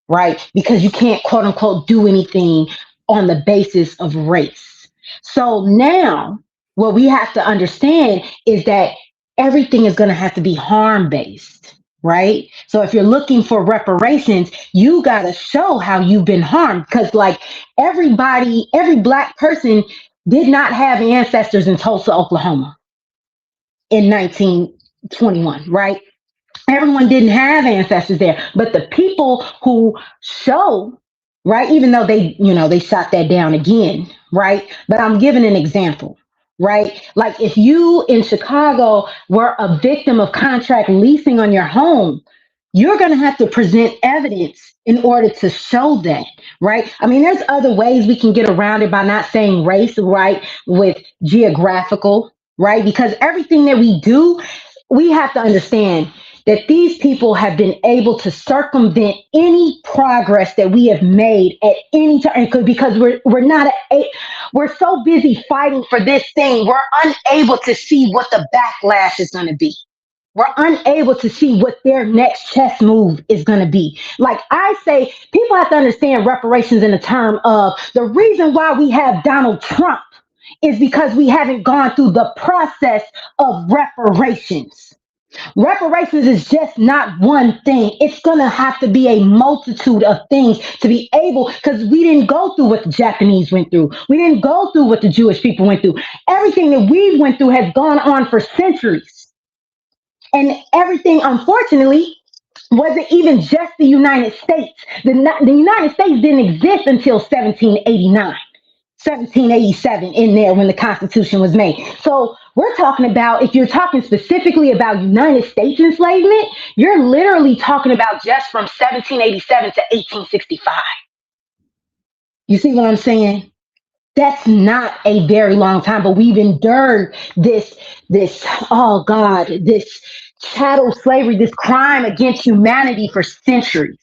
right? Because you can't quote unquote do anything on the basis of race. So now what we have to understand is that everything is going to have to be harm based. Right. So if you're looking for reparations, you got to show how you've been harmed because, like, every black person did not have ancestors in Tulsa, Oklahoma in 1921, right? Everyone didn't have ancestors there, but the people who show, right, even though they shot that down again, right? But I'm giving an example, right? Like if you in Chicago were a victim of contract leasing on your home, you're going to have to present evidence in order to show that, right? I mean, there's other ways we can get around it by not saying race, right? With geographical, right? Because everything that we do, we have to understand that these people have been able to circumvent any progress that we have made at any time because we're so busy fighting for this thing, we're unable to see what the backlash is going to be. We're unable to see what their next chess move is going to be. Like I say, people have to understand reparations in the term of the reason why we have Donald Trump is because we haven't gone through the process of reparations. Reparations is just not one thing. It's going to have to be a multitude of things to be able, because we didn't go through what the Japanese went through. We didn't go through what the Jewish people went through. Everything that we went through has gone on for centuries. And everything, unfortunately, wasn't even just the United States. The United States didn't exist until 1789. 1787 in there when the Constitution was made. So we're talking about, if you're talking specifically about United States enslavement, you're literally talking about just from 1787 to 1865. You see what I'm saying? That's not a very long time, but we've endured oh God, this chattel slavery, this crime against humanity for centuries.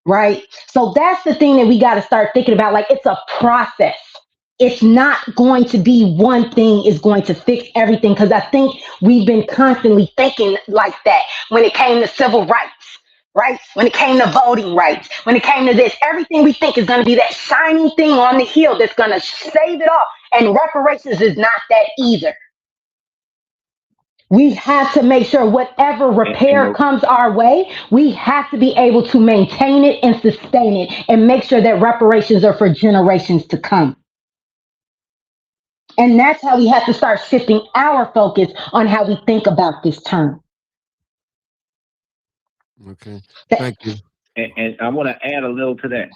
Right? So that's the thing that we got to start thinking about. Like, it's a process. It's not going to be one thing is going to fix everything. Because I think we've been constantly thinking like that when it came to civil rights, right? When it came to voting rights, when it came to this, everything we think is going to be that shining thing on the hill that's going to save it all. And reparations is not that either. We have to make sure whatever repair comes our way, we have to be able to maintain it and sustain it and make sure that reparations are for generations to come. And that's how we have to start shifting our focus on how we think about this term. Okay, thank you. And I want to add a little to that,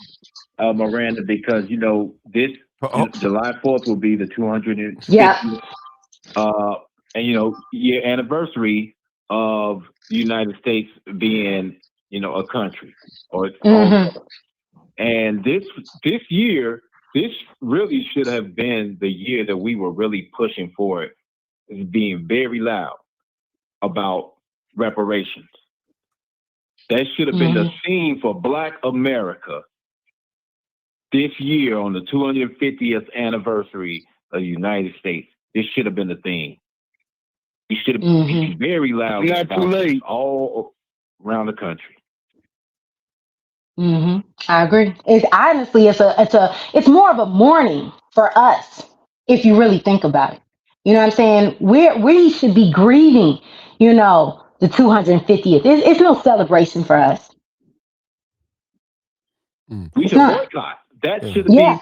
Miranda, because this July 4th will be the 250th. Yeah. And year anniversary of the United States being, a country or its own. And this year, this really should have been the year that we were really pushing for it, being very loud about reparations. That should have been the theme for Black America this year on the 250th anniversary of the United States. This should have been the theme. You should have been very loud about all around the country. I agree. It's honestly, it's more of a mourning for us if you really think about it. You know what I'm saying? We should be grieving, the 250th. It's no celebration for us. We should boycott. That should be.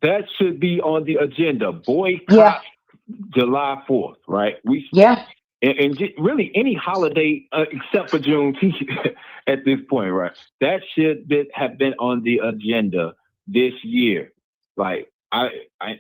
that should be on the agenda. Boycott July 4th, right? And really any holiday except for Juneteenth at this point, right? That should have been on the agenda this year. Like I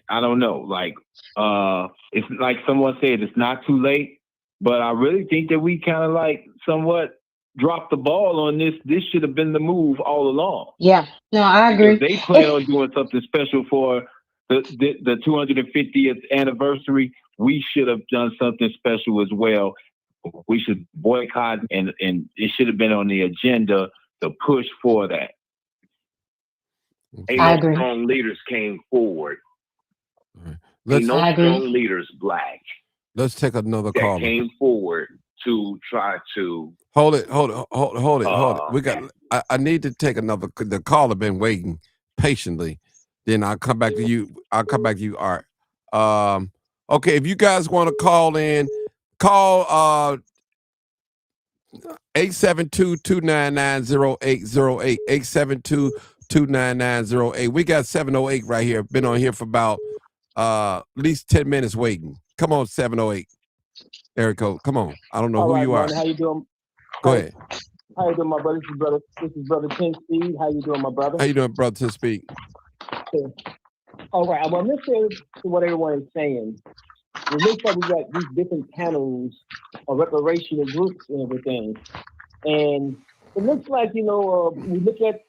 don't know. Like it's like someone said, it's not too late, but I really think that we kind of like somewhat dropped the ball on this. This should have been the move all along. Yeah, no, I agree. Because they plan on doing something special for the 250th anniversary. We should have done something special as well. We should boycott, and it should have been on the agenda to push for that. Ain't no strong leaders came forward. Ain't no strong leaders black. Let's take another call. That came forward to try to hold it. We got. I need to take another. The caller been waiting patiently. Then I'll come back to you. Art. Okay, if you guys want to call in, call 872-299-0808. 872-299-0808. We got 708 right here. Been on here for about at least 10 minutes waiting. Come on, 708. Erico, come on. I don't know who you are. How you doing? Go ahead. How you doing, my brother? This is brother Tim Speed. How you doing, my brother? How you doing, brother Tim Speed? Okay. All right. I'm listening to what everyone is saying. It looks like we got these different panels of reparational groups and everything. And it looks like, we look at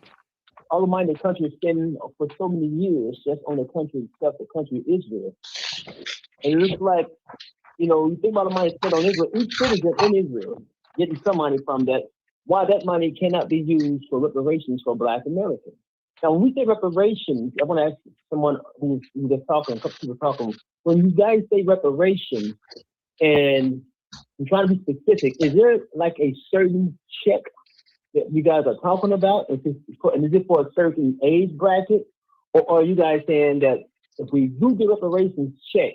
all the money the country is spending for so many years just on the country itself, the country Israel. And it looks like, you think about the money spent on Israel, each citizen in Israel getting some money from that, why that money cannot be used for reparations for Black Americans. Now, when we say reparations, I want to ask someone who's just talking, a couple people talking, when you guys say reparations, and I'm trying to be specific, is there like a certain check that you guys are talking about? And is it for a certain age bracket? Or are you guys saying that if we do the reparations check,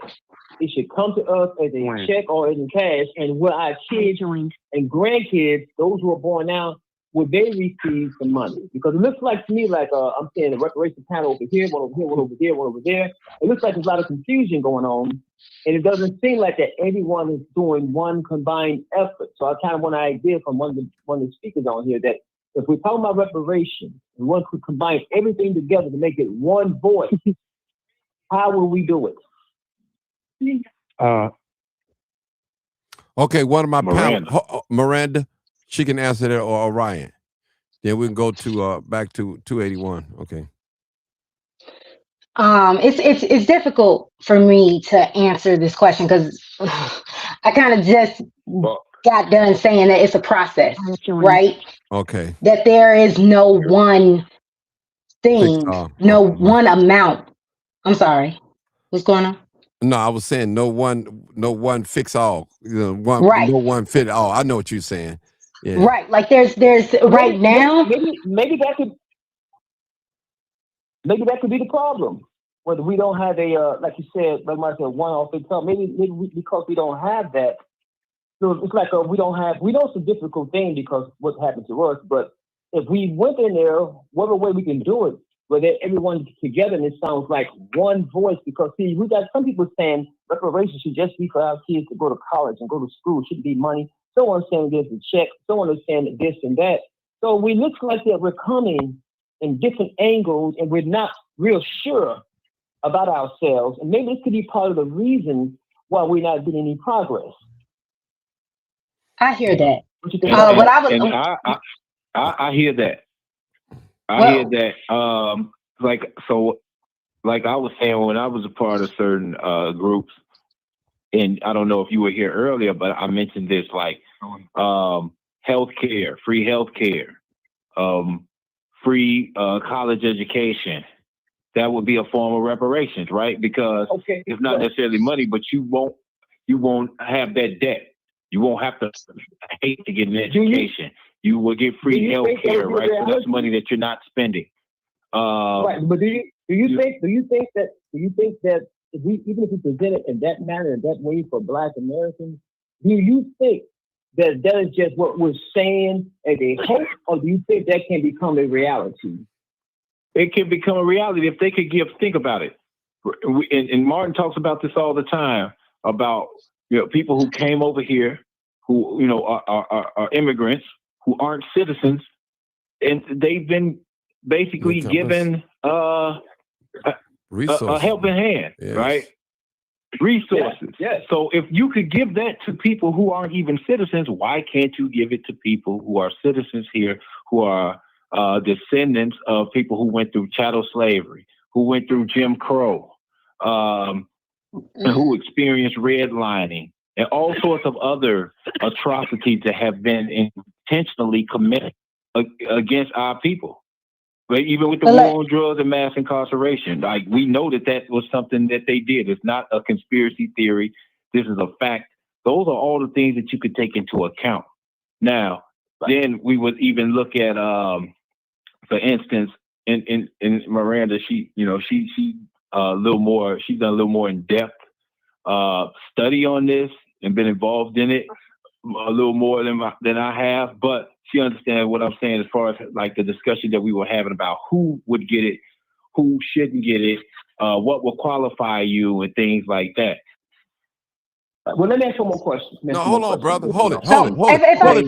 it should come to us as a check or as in cash, and will our kids and grandkids, those who are born now, would they receive some money? Because it looks like to me like I'm saying the reparation panel over here, one over here, one over there, one over there. It looks like there's a lot of confusion going on, and it doesn't seem like that everyone is doing one combined effort. So I kind of want an idea from one of the speakers on here that if we're talking about reparations, we want to combine everything together to make it one voice. How will we do it? Okay, one of my Miranda, she can answer that, or Orion. Then we can go to back to 281. Okay. It's difficult for me to answer this question because I kind of just got done saying that it's a process, right? Okay. That there is no one thing, one amount. I'm sorry. What's going on? No, I was saying no one fix all. No one fit all. I know what you're saying. Yeah. Right. Like there's right now. Maybe that could be the problem. Whether we don't have a like you said, like I said, one-off income. Maybe because we don't have that. So it's like we know it's a difficult thing because what happened to us. But if we went in there, whatever way we can do it, where everyone together, and it sounds like one voice. Because see, we got some people saying reparations should just be for our kids to go to college and go to school. It shouldn't be money. Someone's saying there's a check. Someone is saying that this and that. So we look like that we're coming in different angles, and we're not real sure about ourselves. And maybe this could be part of the reason why we're not getting any progress. I hear that. I hear that. I hear that. Like I was saying, when I was a part of certain groups, and I don't know if you were here earlier, but I mentioned this, like healthcare, free healthcare, free college education. That would be a form of reparations, right? Because it's not necessarily money, but you won't have that debt. You won't have to hate to get an education. You will get free health care, right? So that's money that you're not spending. Right, but do you think that if we even if we present it in that manner, in that way for Black Americans, do you think that is just what we're saying as a hope, or do you think that can become a reality? It can become a reality if they could think about it. and Martin talks about this all the time about people who came over here who are immigrants who aren't citizens, and they've been basically given a helping hand, right? Resources. Yes. So if you could give that to people who aren't even citizens, why can't you give it to people who are citizens here, who are descendants of people who went through chattel slavery, who went through Jim Crow, and who experienced redlining, and all sorts of other atrocities that have been intentionally committed against our people. But even with the war on drugs and mass incarceration, like we know that was something that they did. It's not a conspiracy theory. This is a fact. Those are all the things that you could take into account. Now, then we would even look at, for instance, in Miranda, she's done a little more in depth study on this and been involved in it a little more than I have, but she understands what I'm saying as far as like the discussion that we were having about who would get it, who shouldn't get it, what will qualify you, and things like that. Well, let me ask one more question. No, hold on, brother. Hold it,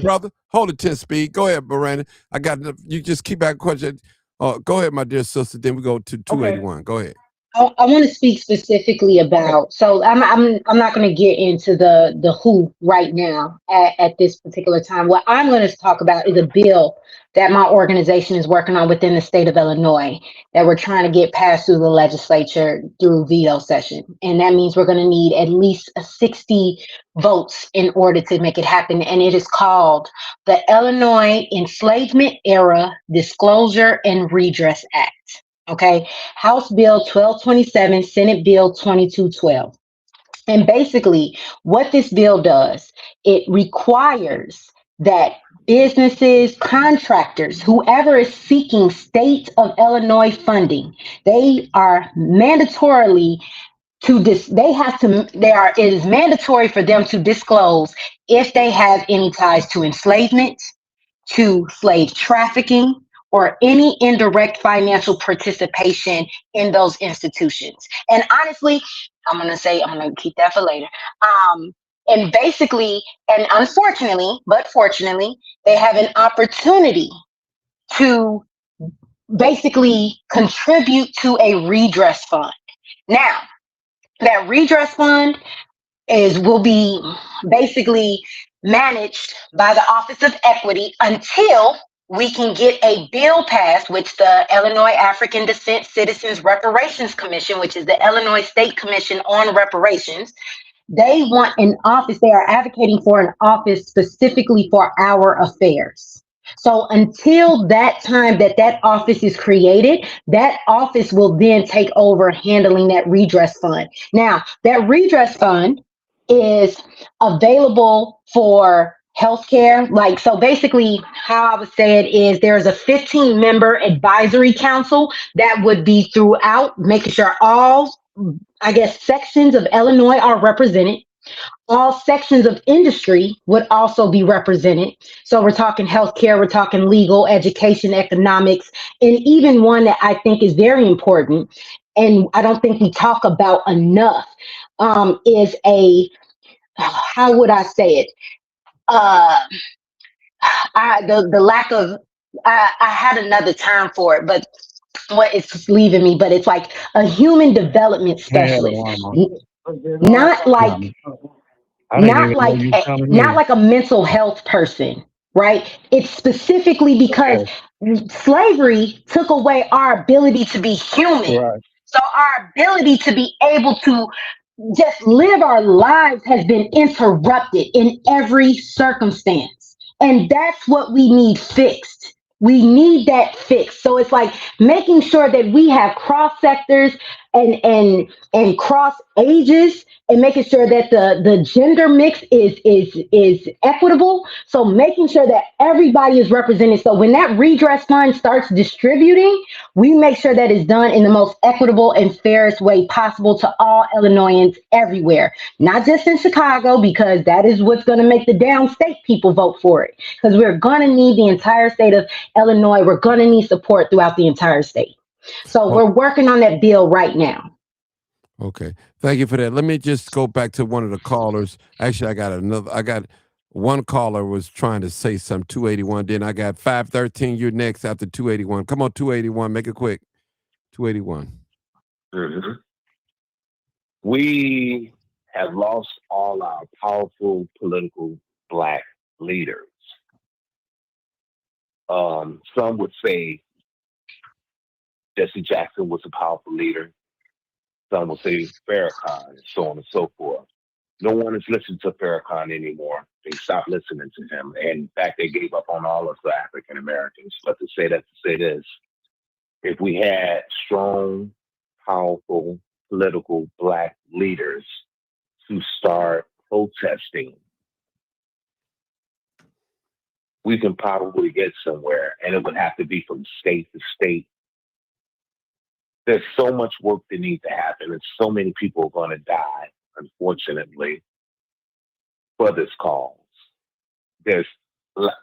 brother. Hold it 10 speed. Go ahead, Miranda. I got you. Just keep back question. Go ahead, my dear sister. Then we go to 281. Go ahead. I want to speak specifically about. So I'm not going to get into the who right now at this particular time. What I'm going to talk about is a bill that my organization is working on within the state of Illinois that we're trying to get passed through the legislature through veto session, and that means we're going to need at least 60 votes in order to make it happen. And it is called the Illinois Enslavement Era Disclosure and Redress Act. Okay, House Bill 1227, Senate Bill 2212. And basically, what this bill does, it requires that businesses, contractors, whoever is seeking state of Illinois funding, they are mandatorily it is mandatory for them to disclose if they have any ties to enslavement, to slave trafficking, or any indirect financial participation in those institutions. And honestly, I'm going to keep that for later. And basically, and unfortunately, but fortunately, they have an opportunity to basically contribute to a redress fund. Now, that redress fund will be basically managed by the Office of Equity until we can get a bill passed, which the Illinois African Descent Citizens Reparations Commission, which is the Illinois State Commission on Reparations, they want an office. They are advocating for an office specifically for our affairs. So until that time that office is created, that office will then take over handling that redress fund. Now, that redress fund is available for healthcare. So basically how I would say it is there's a 15-member advisory council that would be throughout, making sure all, sections of Illinois are represented. All sections of industry would also be represented. So we're talking healthcare, we're talking legal, education, economics, and even one that I think is very important, and I don't think we talk about enough, is how would I say it? The lack of, I had another term for it, but what it's leaving me, but it's like a human development specialist. Not like a mental health person, right? It's specifically because slavery took away our ability to be human. Right. So our ability to be able to just live our lives has been interrupted in every circumstance. And that's what we need fixed. We need that fixed. So it's like making sure that we have cross sectors and cross ages, and making sure that the gender mix is equitable. So making sure that everybody is represented. So when that redress fund starts distributing, we make sure that it's done in the most equitable and fairest way possible to all Illinoisans everywhere, not just in Chicago, because that is what's going to make the downstate people vote for it. Because we're going to need the entire state of Illinois. We're going to need support throughout the entire state. So we're working on that bill right now. Okay. Thank you for that. Let me just go back to one of the callers. Actually, I got one caller was trying to say some 281. Then I got 513. You're next after 281. Come on, 281. Make it quick. 281. Mm-hmm. We have lost all our powerful political black leaders. Some would say Jesse Jackson was a powerful leader. Some would say Farrakhan, and so on and so forth. No one is listening to Farrakhan anymore. They stopped listening to him. And in fact, they gave up on all of the African Americans. But to say this, if we had strong, powerful, political black leaders to start protesting, we can probably get somewhere. And it would have to be from state to state. There's so much work that needs to happen, and so many people are going to die, unfortunately, for this cause. There's,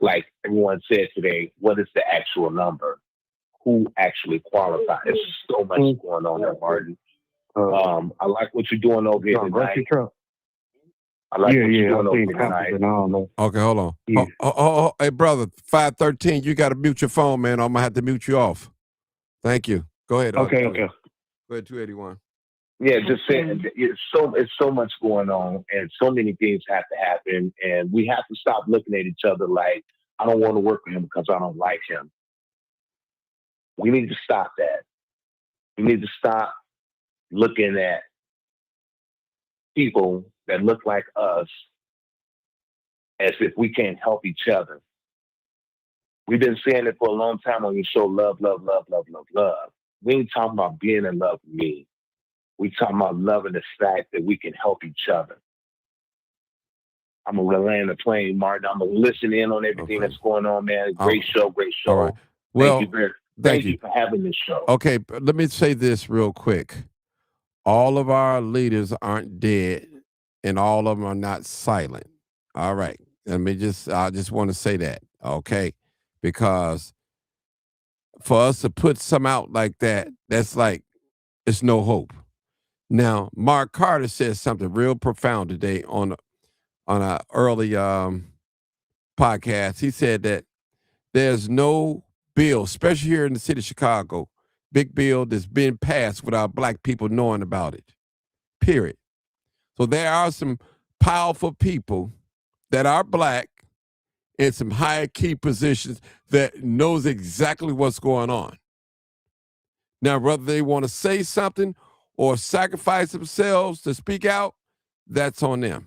like everyone said today, what is the actual number? Who actually qualifies? There's so much going on there, Martin. I like what you're doing over here tonight. I like what you're doing over here tonight. Okay, hold on. Yeah. Hey, brother, 513, you got to mute your phone, man. I'm going to have to mute you off. Thank you. Go ahead. Okay. Go ahead, 281. Yeah, just saying, it's so much going on, and so many things have to happen, and we have to stop looking at each other like, I don't want to work with him because I don't like him. We need to stop that. We need to stop looking at people that look like us as if we can't help each other. We've been saying it for a long time when you show love, love, love, love, love, love. We ain't talking about being in love with me. We talking about loving the fact that we can help each other. I'm going to land the plane, Martin. I'm going to listen in on everything that's going on, man. Great show. All right. Well, thank you for having this show. Okay, let me say this real quick. All of our leaders aren't dead, and all of them are not silent. All right. I just want to say that, okay? Because for us to put some out like that, that's like, it's no hope. Now, Mark Carter said something real profound today on an early podcast. He said that there's no bill, especially here in the city of Chicago, big bill that's been passed without black people knowing about it, period. So there are some powerful people that are black in some higher key positions that knows exactly what's going on. Now, whether they want to say something or sacrifice themselves to speak out, that's on them.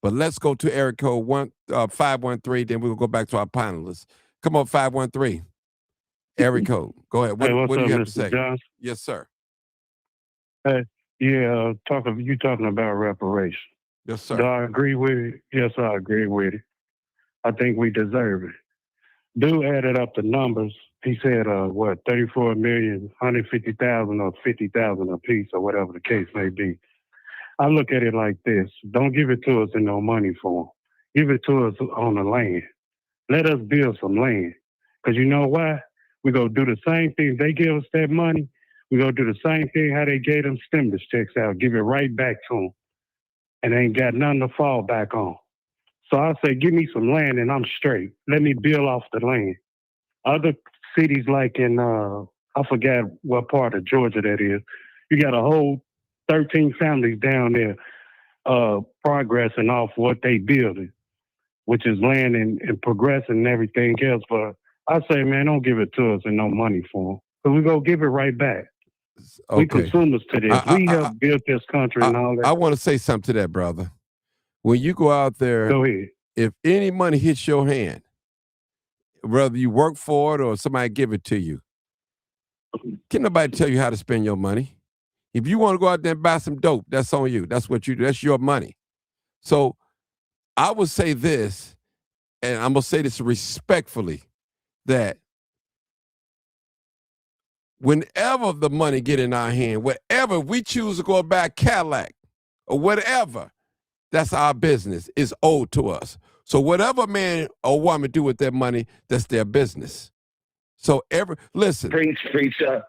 But let's go to area code 513, then we'll go back to our panelists. Come on, 513. Area code. Go ahead. What do you have to say? John? Yes, sir. Hey, yeah, you talking about reparations. Yes, sir. Do I agree with it? Yes, I agree with it. I think we deserve it. Dude added up the numbers. He said, 34,150,000 or 50,000 a piece or whatever the case may be. I look at it like this. Don't give it to us in no money form. Give it to us on the land. Let us build some land. Because you know why? We're going to do the same thing. They give us that money. We're going to do the same thing how they gave them stimulus checks out. Give it right back to them. And they ain't got nothing to fall back on. So I say, give me some land and I'm straight. Let me build off the land. Other cities like in, I forgot what part of Georgia that is, you got a whole 13 families down there progressing off what they building, which is land and progressing and everything else. But I say, man, don't give it to us in no money form. Because we're going to give it right back. Okay. We consumers to this. We helped build this country and all that. I want to say something to that, brother. When you go out there, go ahead. If any money hits your hand, whether you work for it or somebody give it to you, can't nobody tell you how to spend your money. If you want to go out there and buy some dope, that's on you. That's what you do. That's your money. So I would say this, and I'm going to say this respectfully, that whenever the money get in our hand, whatever we choose to go and buy a Cadillac or whatever, that's our business. It's owed to us. So whatever man or woman do with their money, that's their business. So listen. Preach, preacher.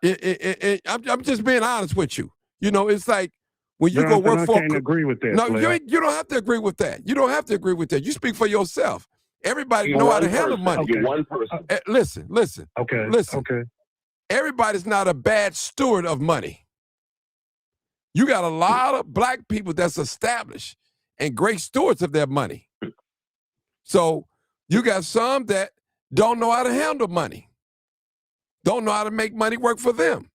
I'm just being honest with you. You know, it's like when you go work I for can't agree with that. no, player. you don't have to agree with that. You don't have to agree with that. You speak for yourself. Everybody You're know how to one handle person. money. You're one person. Listen. Okay. Listen. Okay. Everybody's not a bad steward of money. You got a lot of black people that's established and great stewards of their money. So you got some that don't know how to handle money, don't know how to make money work for them.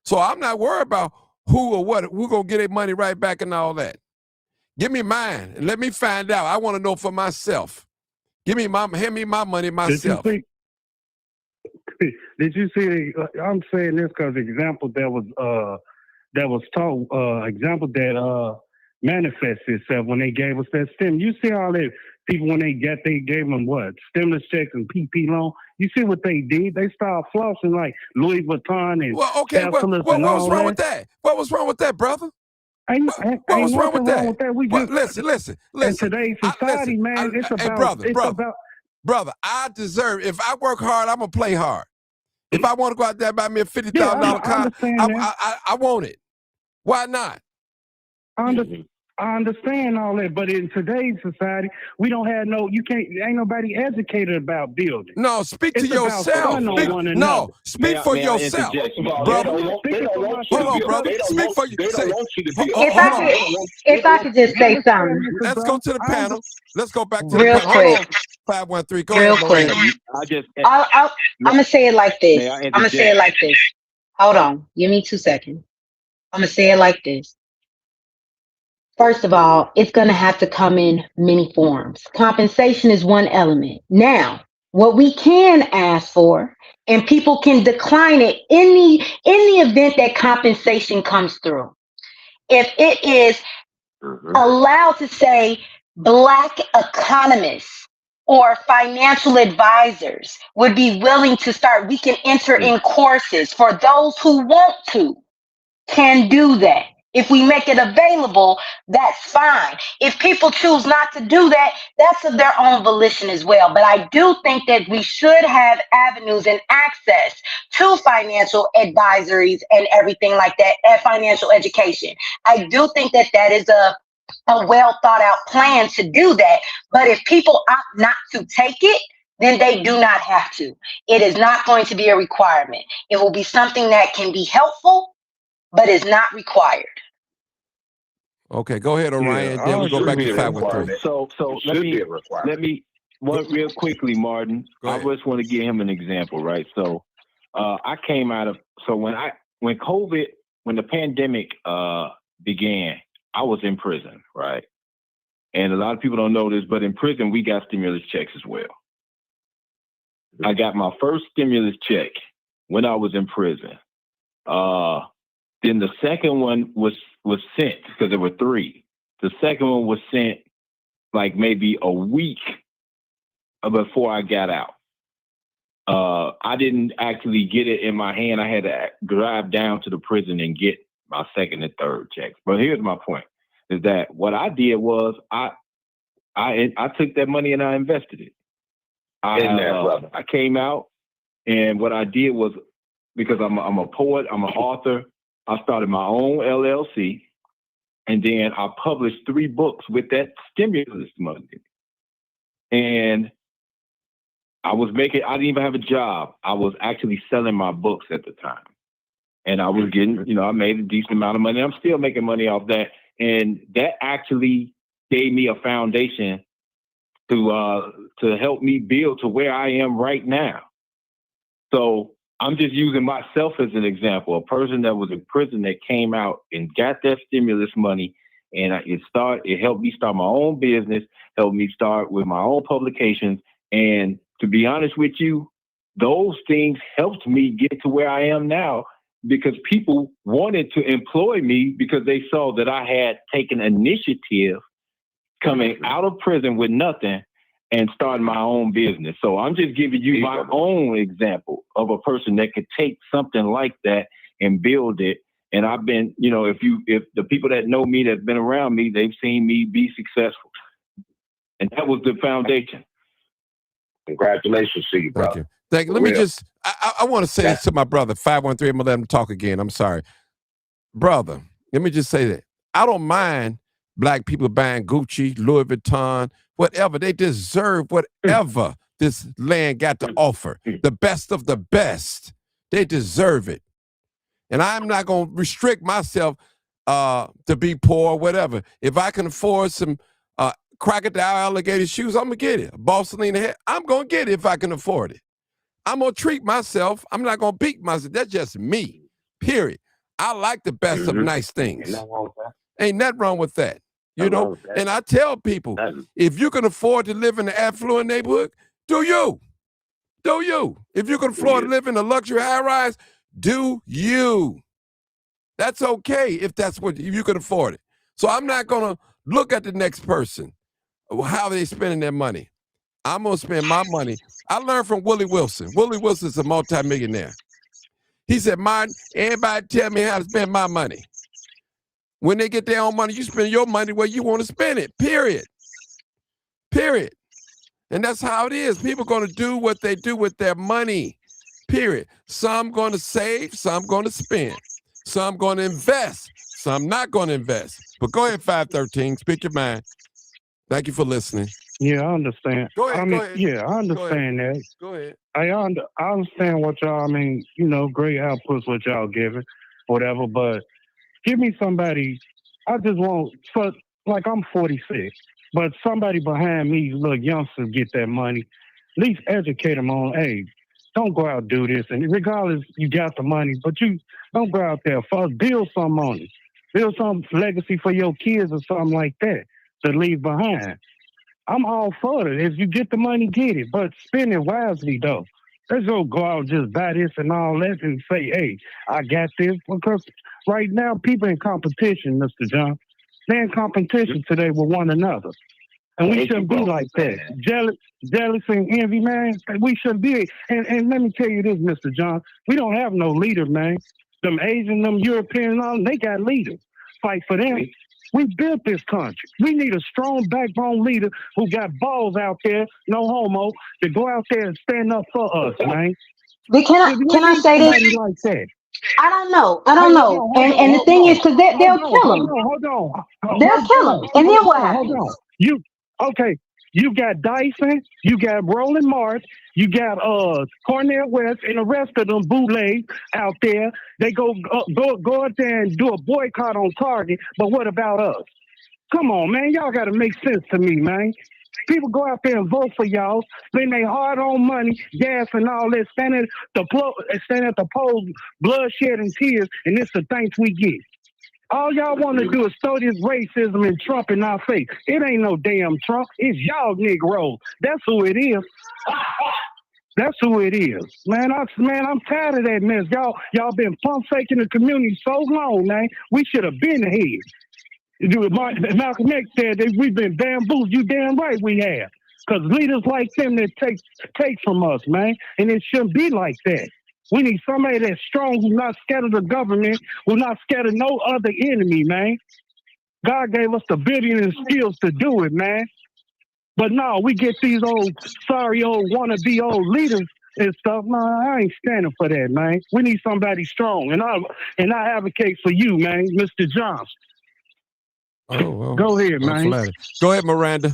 So I'm not worried about who or what, who gonna get their money right back and all that. Give me mine and let me find out. I want to know for myself. Hand me my money myself. Did you see? I'm saying this because the example that was taught, example that manifested itself when they gave us that stim. You see all that people when they gave them what stimulus checks and PP loan. You see what they did? They started flossing like Louis Vuitton and what was wrong with that? What was wrong with that, brother? Ain't What was wrong nothing with wrong with that. We just listen. in today's society, man. It's about. Brother, I deserve. If I work hard, I'm gonna play hard. If I want to go out there and buy me a $50,000 car, I want it. Why not? I understand all that, but in today's society, we don't have ain't nobody educated about building. No, speak to yourself. Speak for yourself, brother. Hold on, brother. Speak for you. If I could just say something. Let's go to the panel. Let's go back to Real the panel. quick. Hold on. 513. Go Real ahead, quick. I'm gonna say it like this. Hold on. Give me 2 seconds. I'm gonna say it like this. First of all, it's going to have to come in many forms. Compensation is one element. Now, what we can ask for, and people can decline it in the event that compensation comes through. If it is allowed to say Black economists or financial advisors would be willing to start, we can enter in courses for those who want to, can do that. If we make it available, that's fine. If people choose not to do that, that's of their own volition as well. But I do think that we should have avenues and access to financial advisories and everything like that, and financial education. I do think that that is a well thought out plan to do that. But if people opt not to take it, then they do not have to. It is not going to be a requirement. It will be something that can be helpful, but is not required. Okay, go ahead, Orion. Then we go back to 513. So let me one real quickly, Martin. I just want to give him an example, right? So I came out of when the pandemic began, I was in prison, right? And a lot of people don't know this, but in prison we got stimulus checks as well. I got my first stimulus check when I was in prison. Then the second one was sent because there were 3. The second one was sent like maybe a week before I got out. I didn't actually get it in my hand. I had to drive down to the prison and get my second and third checks. But here's my point: is that what I did was I took that money and I invested it. I came out, and what I did was, because I'm a poet, I'm an author, I started my own LLC, and then I published 3 books with that stimulus money. And I didn't even have a job. I was actually selling my books at the time. And I was getting, I made a decent amount of money. I'm still making money off that. And that actually gave me a foundation to help me build to where I am right now. So I'm just using myself as an example, a person that was in prison that came out and got that stimulus money, and it helped me start my own business, helped me start with my own publications. And to be honest with you, those things helped me get to where I am now, because people wanted to employ me because they saw that I had taken initiative coming out of prison with nothing and starting my own business. So I'm just giving you my own example of a person that could take something like that and build it. And I've been, if the people that know me, that's been around me, they've seen me be successful. And that was the foundation. Congratulations to you, brother. Thank you. Let me just, I want to say this to my brother, 513. I'm going to let him talk again. I'm sorry. Brother, let me just say that. I don't mind black people buying Gucci, Louis Vuitton, whatever. They deserve whatever this land got to offer. The best of the best. They deserve it. And I'm not going to restrict myself to be poor or whatever. If I can afford some crocodile alligator shoes, I'm going to get it. A Borsalina hat, I'm going to get it if I can afford it. I'm going to treat myself. I'm not going to beat myself. That's just me, period. I like the best of nice things. Ain't nothing wrong with that. You know, and I tell people, if you can afford to live in the affluent neighborhood, do you. Do you. If you can afford to live in a luxury high rise, do you. That's okay if if you can afford it. So I'm not going to look at the next person, how they spending their money. I'm going to spend my money. I learned from Willie Wilson. Willie Wilson's a multimillionaire. He said, Martin, everybody tell me how to spend my money. When they get their own money, you spend your money where you want to spend it, period. Period. And that's how it is. People are going to do what they do with their money, period. Some going to save, some going to spend. Some going to invest, some not going to invest. But go ahead, 513, speak your mind. Thank you for listening. Yeah, I understand. Go ahead, go ahead. Yeah, I understand that. Go ahead. I understand what y'all, great outputs, what y'all giving, whatever, but give me somebody, I just want, I'm 46, but somebody behind me, little youngsters get that money, at least educate them on, hey, don't go out and do this. And regardless, you got the money, but you don't go out there. First, build some on it. Build some legacy for your kids or something like that to leave behind. I'm all for it. If you get the money, get it. But spend it wisely, though. Let's go out and just buy this and all that and say, hey, I got this. Because right now, people in competition, Mr. John. They're in competition today with one another. And we shouldn't be like that. Jealous and envy, man. We shouldn't be. And let me tell you this, Mr. John. We don't have no leader, man. Them Asian, them European, all they got leaders. Fight for them. We built this country. We need a strong backbone leader who got balls out there, no homo, to go out there and stand up for us, man. But can I say this? Like that. I don't know. And the thing is, because they'll kill him. Hold on. They'll kill him. And then what happens? Hold on. You got Dyson, you got Roland Martin, you got Cornel West, and the rest of them bootlegs out there. They go out there and do a boycott on Target. But what about us? Come on, man. Y'all got to make sense to me, man. People go out there and vote for y'all, spend their hard-earned money, gas and all that, stand at the polls, bloodshed and tears, and it's the thanks we get. All y'all want to do is throw this racism and Trump in our face. It ain't no damn Trump. It's y'all Negroes. That's who it is. That's who it is. Man, I'm tired of that mess. Y'all been pump faking the community so long, man. We should have been ahead. Malcolm X said that we've been bamboozled. You damn right we have. Because leaders like them that take from us, man. And it shouldn't be like that. We need somebody that's strong, who's not scared of the government, who's not scared of no other enemy, man. God gave us the ability and skills to do it, man. But no, we get these sorry old wannabe old leaders and stuff. No, I ain't standing for that, man. We need somebody strong. And I advocate for you, man, Mr. Johnson. Oh, well, go ahead, man. Flattered. Go ahead, Miranda.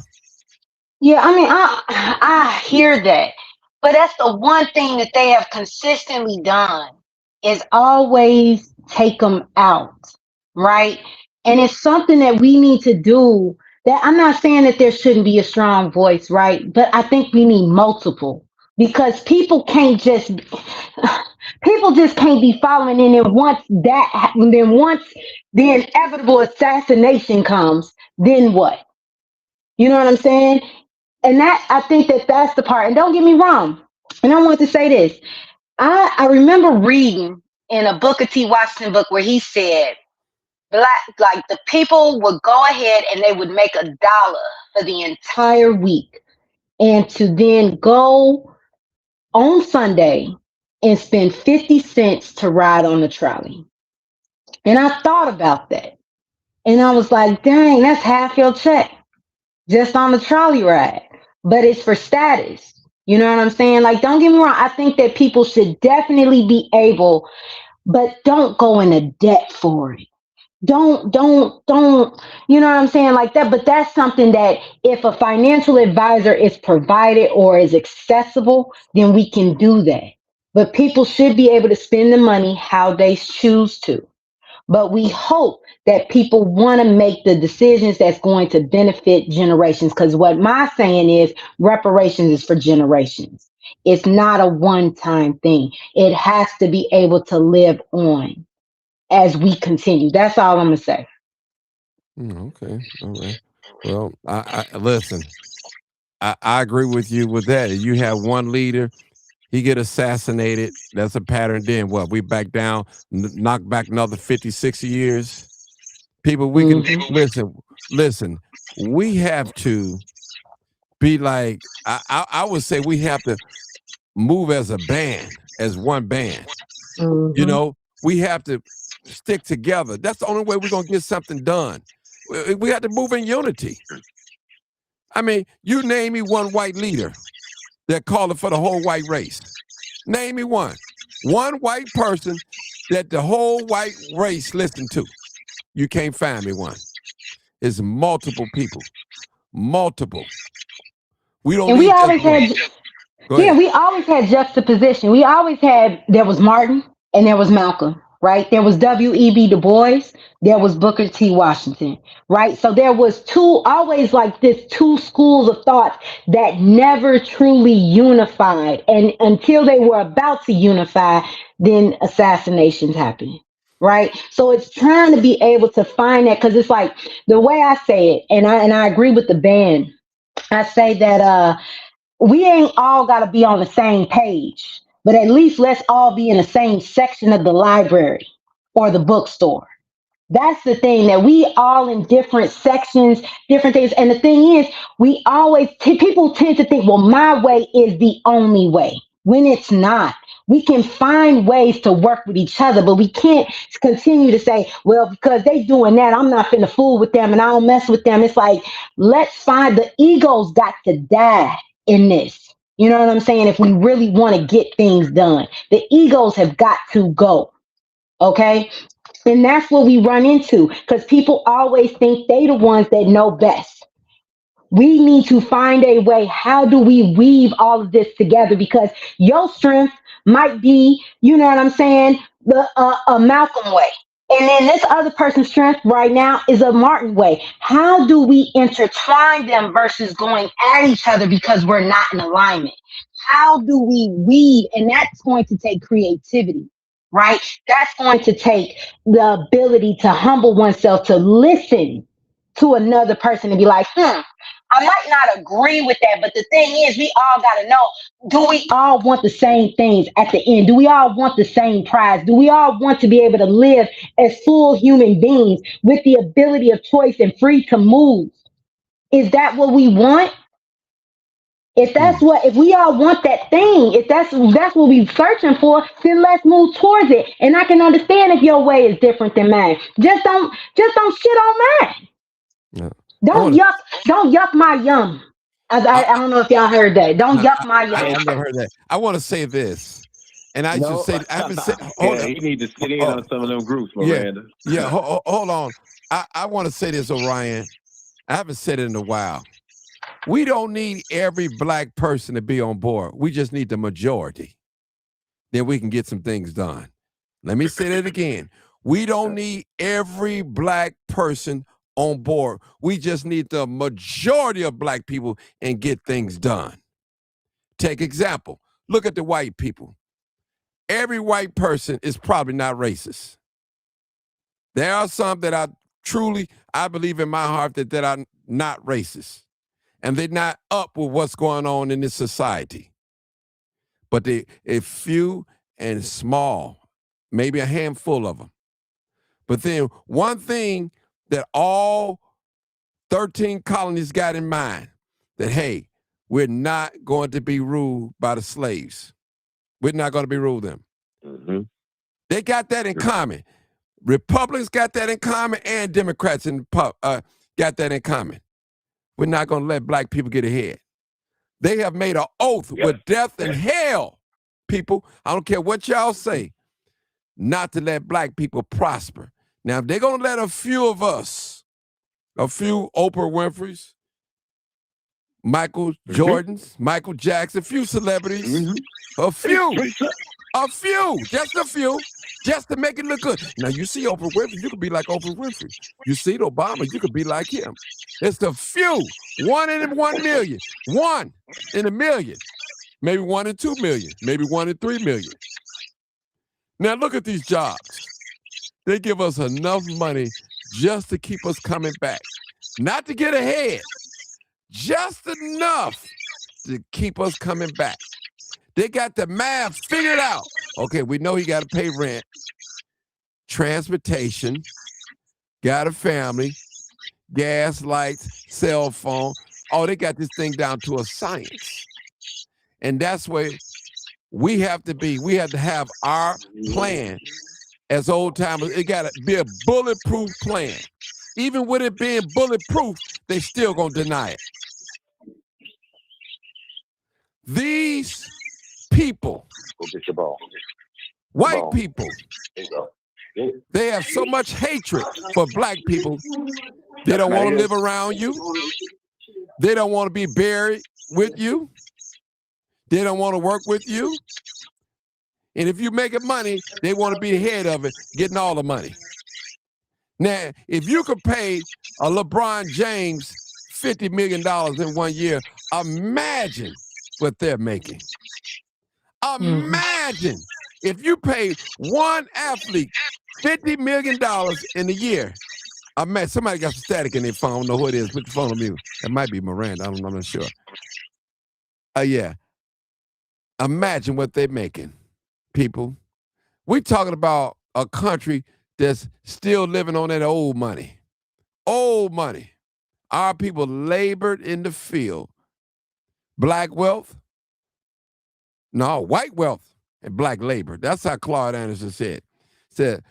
Yeah, I hear that. But that's the one thing that they have consistently done is always take them out, right? And it's something that we need to do. That I'm not saying that there shouldn't be a strong voice, right? But I think we need multiple because people just can't be following. And then once the inevitable assassination comes, then what? You know what I'm saying? And I think that's the part. And don't get me wrong. And I want to say this. I remember reading in a Booker T. Washington book where he said, the people would go ahead and they would make $1 for the entire week and to then go on Sunday and spend 50 cents to ride on the trolley. And I thought about that. And I was like, dang, that's half your check just on the trolley ride. But it's for status. You know what I'm saying? Like, don't get me wrong. I think that people should definitely be able, but don't go into debt for it. don't, you know what I'm saying, like that. But that's something that if a financial advisor is provided or is accessible, then we can do that. But people should be able to spend the money how they choose to. But we hope that people want to make the decisions that's going to benefit generations. Because what my saying is, reparations is for generations. It's not a one time thing. It has to be able to live on as we continue. That's all I'm gonna say. Okay. All right. Well, I listen. I agree with you with that. You have one leader, he get assassinated. That's a pattern. Then what? We back down, knock back another 50, 60 years. People, we can Mhm. listen. We have to be like I would say we have to move as a band, as one band. You Mhm. know, we have to stick together. That's the only way we're gonna get something done. We have to move in unity. I mean, you name me one white leader that called for the whole white race. Name me one. One white person that the whole white race listened to. You can't find me one. It's multiple people. Multiple. We don't And we need just always one. had, Go yeah, ahead. we always had juxtaposition. We always had, there was Martin and there was Malcolm, right? There was W.E.B. Du Bois, there was Booker T. Washington, right? So there was two, always like this, two schools of thought that never truly unified. And until they were about to unify, then assassinations happened. Right. So it's trying to be able to find that, because it's like the way I say it, and I agree with the band. I say that we ain't all got to be on the same page, but at least let's all be in the same section of the library or the bookstore. That's the thing, that we all in different sections, different things. And the thing is, we always, people tend to think, well, my way is the only way, when it's not. We can find ways to work with each other, but we can't continue to say, well, because they doing that, I'm not finna fool with them and I don't mess with them. It's like, let's find, the egos got to die in this. You know what I'm saying? If we really want to get things done, the egos have got to go. Okay. And that's what we run into, because people always think they the ones that know best. We need to find a way. How do we weave all of this together? Because your strength might be, you know what I'm saying, the a Malcolm way. And then this other person's strength right now is a Martin way. How do we intertwine them versus going at each other because we're not in alignment? How do we weave? And that's going to take creativity, right? That's going to take the ability to humble oneself, to listen to another person and be like, I might not agree with that, but the thing is, we all got to know, do we all want the same things at the end? Do we all want the same prize? Do we all want to be able to live as full human beings with the ability of choice and free to move? Is that what we want? If that's Hmm. what, if we all want that thing, if that's what we're searching for, then let's move towards it. And I can understand if your way is different than mine. Just don't shit on mine. Yeah. I Don't want to. yuck, don't yuck my yum. I don't know if y'all heard that. Don't No, yuck my I yum. never heard that. I want to say this, and I should No, say I haven't said. Hold yeah, on. he need to sit in Oh, on some of them groups, yeah, Miranda. yeah. Hold on. I want to say this, Orion. I haven't said it in a while. We don't need every black person to be on board. We just need the majority. Then we can get some things done. Let me say that again. We don't need every black person on board. We just need the majority of black people and get things done. Take example. Look at the white people. Every white person is probably not racist. There are some that are truly, I believe in my heart that are not racist. And they're not up with what's going on in this society. But they a few and small, maybe a handful of them. But then one thing that all 13 colonies got in mind, that hey, we're not going to be ruled by the slaves. We're not going to be ruled them. Mm-hmm. They got that in common. Republicans got that in common, and Democrats got that in common. We're not going to let black people get ahead. They have made an oath Yep. with death and hell, people. I don't care what y'all say, not to let black people prosper. Now, if they're going to let a few of us, a few Oprah Winfrey's, Michael Jordans, Michael Jackson, a few celebrities, a few, just a few, just to make it look good. Now, you see Oprah Winfrey, you could be like Oprah Winfrey. You see Obama, you could be like him. It's the few, 1 in 1 million, 1 in a million, maybe 1 in 2 million, maybe 1 in 3 million. Now, look at these jobs. They give us enough money just to keep us coming back. Not to get ahead, just enough to keep us coming back. They got the math figured out. Okay, we know you got to pay rent, transportation, got a family, gas, lights, cell phone. Oh, they got this thing down to a science. And that's where we have to be. We have to have our plan as old timers. It got to be a bulletproof plan. Even with it being bulletproof, they still going to deny it. These people, Go get your ball. white people, There you go. Yeah. they have so much hatred for black people. They don't want to live around you. They don't want to be buried with you. They don't want to work with you. And if you making money, they want to be the head of it, getting all the money. Now, if you could pay a LeBron James $50 million in 1 year, imagine what they're making. Imagine if you pay one athlete $50 million in a year. Somebody got some static in their phone. I don't know who it is. Put the phone on mute. It might be Miranda. I'm not sure. Yeah. Imagine what they're making, people. We're talking about a country that's still living on that old money. Old money. Our people labored in the field. Black wealth? No, white wealth and black labor. That's how Claude Anderson said. Said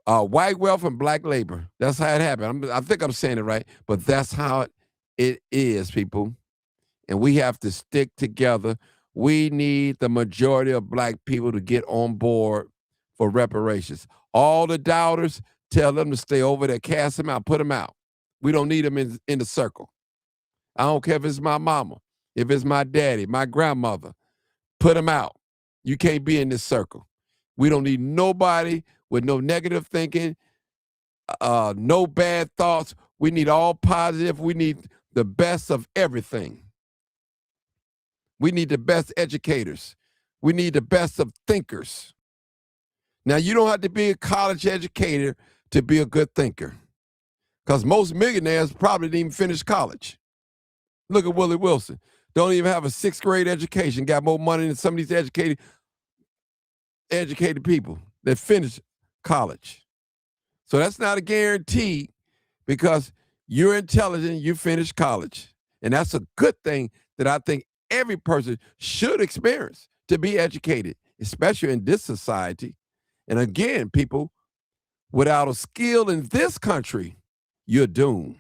white wealth and black labor. That's how it happened. I think I'm saying it right, but that's how it is, people. And we have to stick together. We need the majority of black people to get on board for reparations. All the doubters, tell them to stay over there, cast them out, put them out. We don't need them in the circle. I don't care if it's my mama, if it's my daddy, my grandmother, put them out. You can't be in this circle. We don't need nobody with no negative thinking, no bad thoughts. We need all positive. We need the best of everything. We need the best educators. We need the best of thinkers. Now, you don't have to be a college educator to be a good thinker, because most millionaires probably didn't even finish college. Look at Willie Wilson. Don't even have a 6th grade education, got more money than some of these educated people that finish college. So that's not a guarantee, because you're intelligent, you finish college. And that's a good thing that I think every person should experience, to be educated, especially in this society. And again, people, without a skill in this country, you're doomed.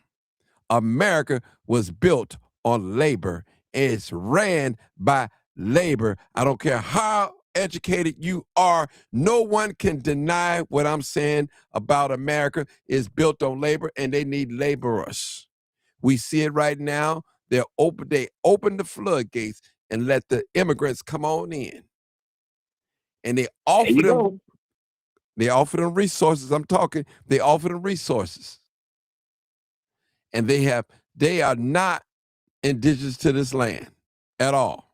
America was built on labor. It's ran by labor. I don't care how educated you are. No one can deny what I'm saying about America is built on labor, and they need laborers. We see it right now. They open the floodgates and let the immigrants come on in. And they offer them resources. They offer them resources. And they are not indigenous to this land at all.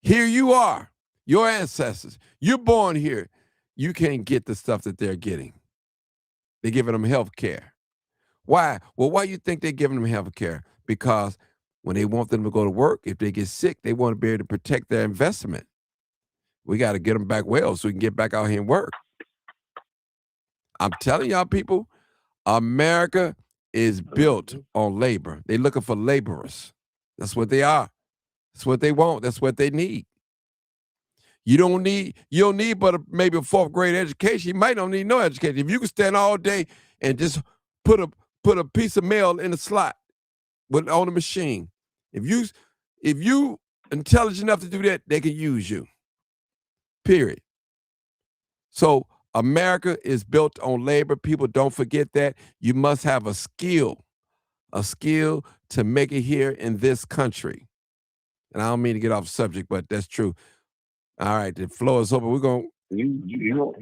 Here you are, your ancestors. You're born here. You can't get the stuff that they're getting. They're giving them health care. Why? Well, why do you think they're giving them health care? Because when they want them to go to work, if they get sick, they want to be able to protect their investment. We got to get them back well so we can get back out here and work. I'm telling y'all, people, America is built on labor. They're looking for laborers. That's what they are. That's what they want. That's what they need. You don't need but maybe a 4th grade education. You might not need no education. If you can stand all day and just put a piece of mail in the slot on the machine, if you intelligent enough to do that, they can use you. Period. So America is built on labor. People don't forget that. You must have a skill to make it here in this country. And I don't mean to get off subject, but that's true. All right, the floor is open. We're going. You're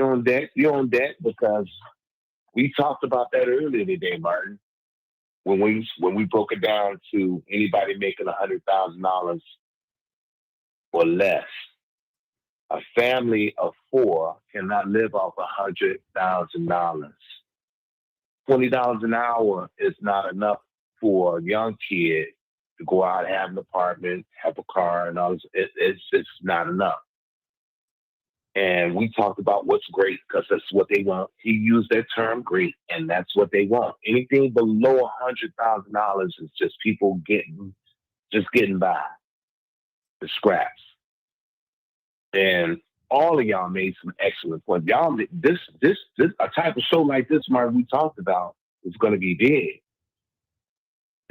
on deck. You're on deck because we talked about that earlier today, Martin. When we broke it down to anybody making $100,000 or less, a family of 4 cannot live off $100,000. $20 an hour is not enough for a young kid to go out and have an apartment, have a car, and all this. It's just not enough. And we talked about what's great because that's what they want. He used that term great, and that's what they want. Anything below $100,000 is just people getting by the scraps. And all of y'all made some excellent points. Y'all, this a type of show like this, Mark, we talked about is going to be big.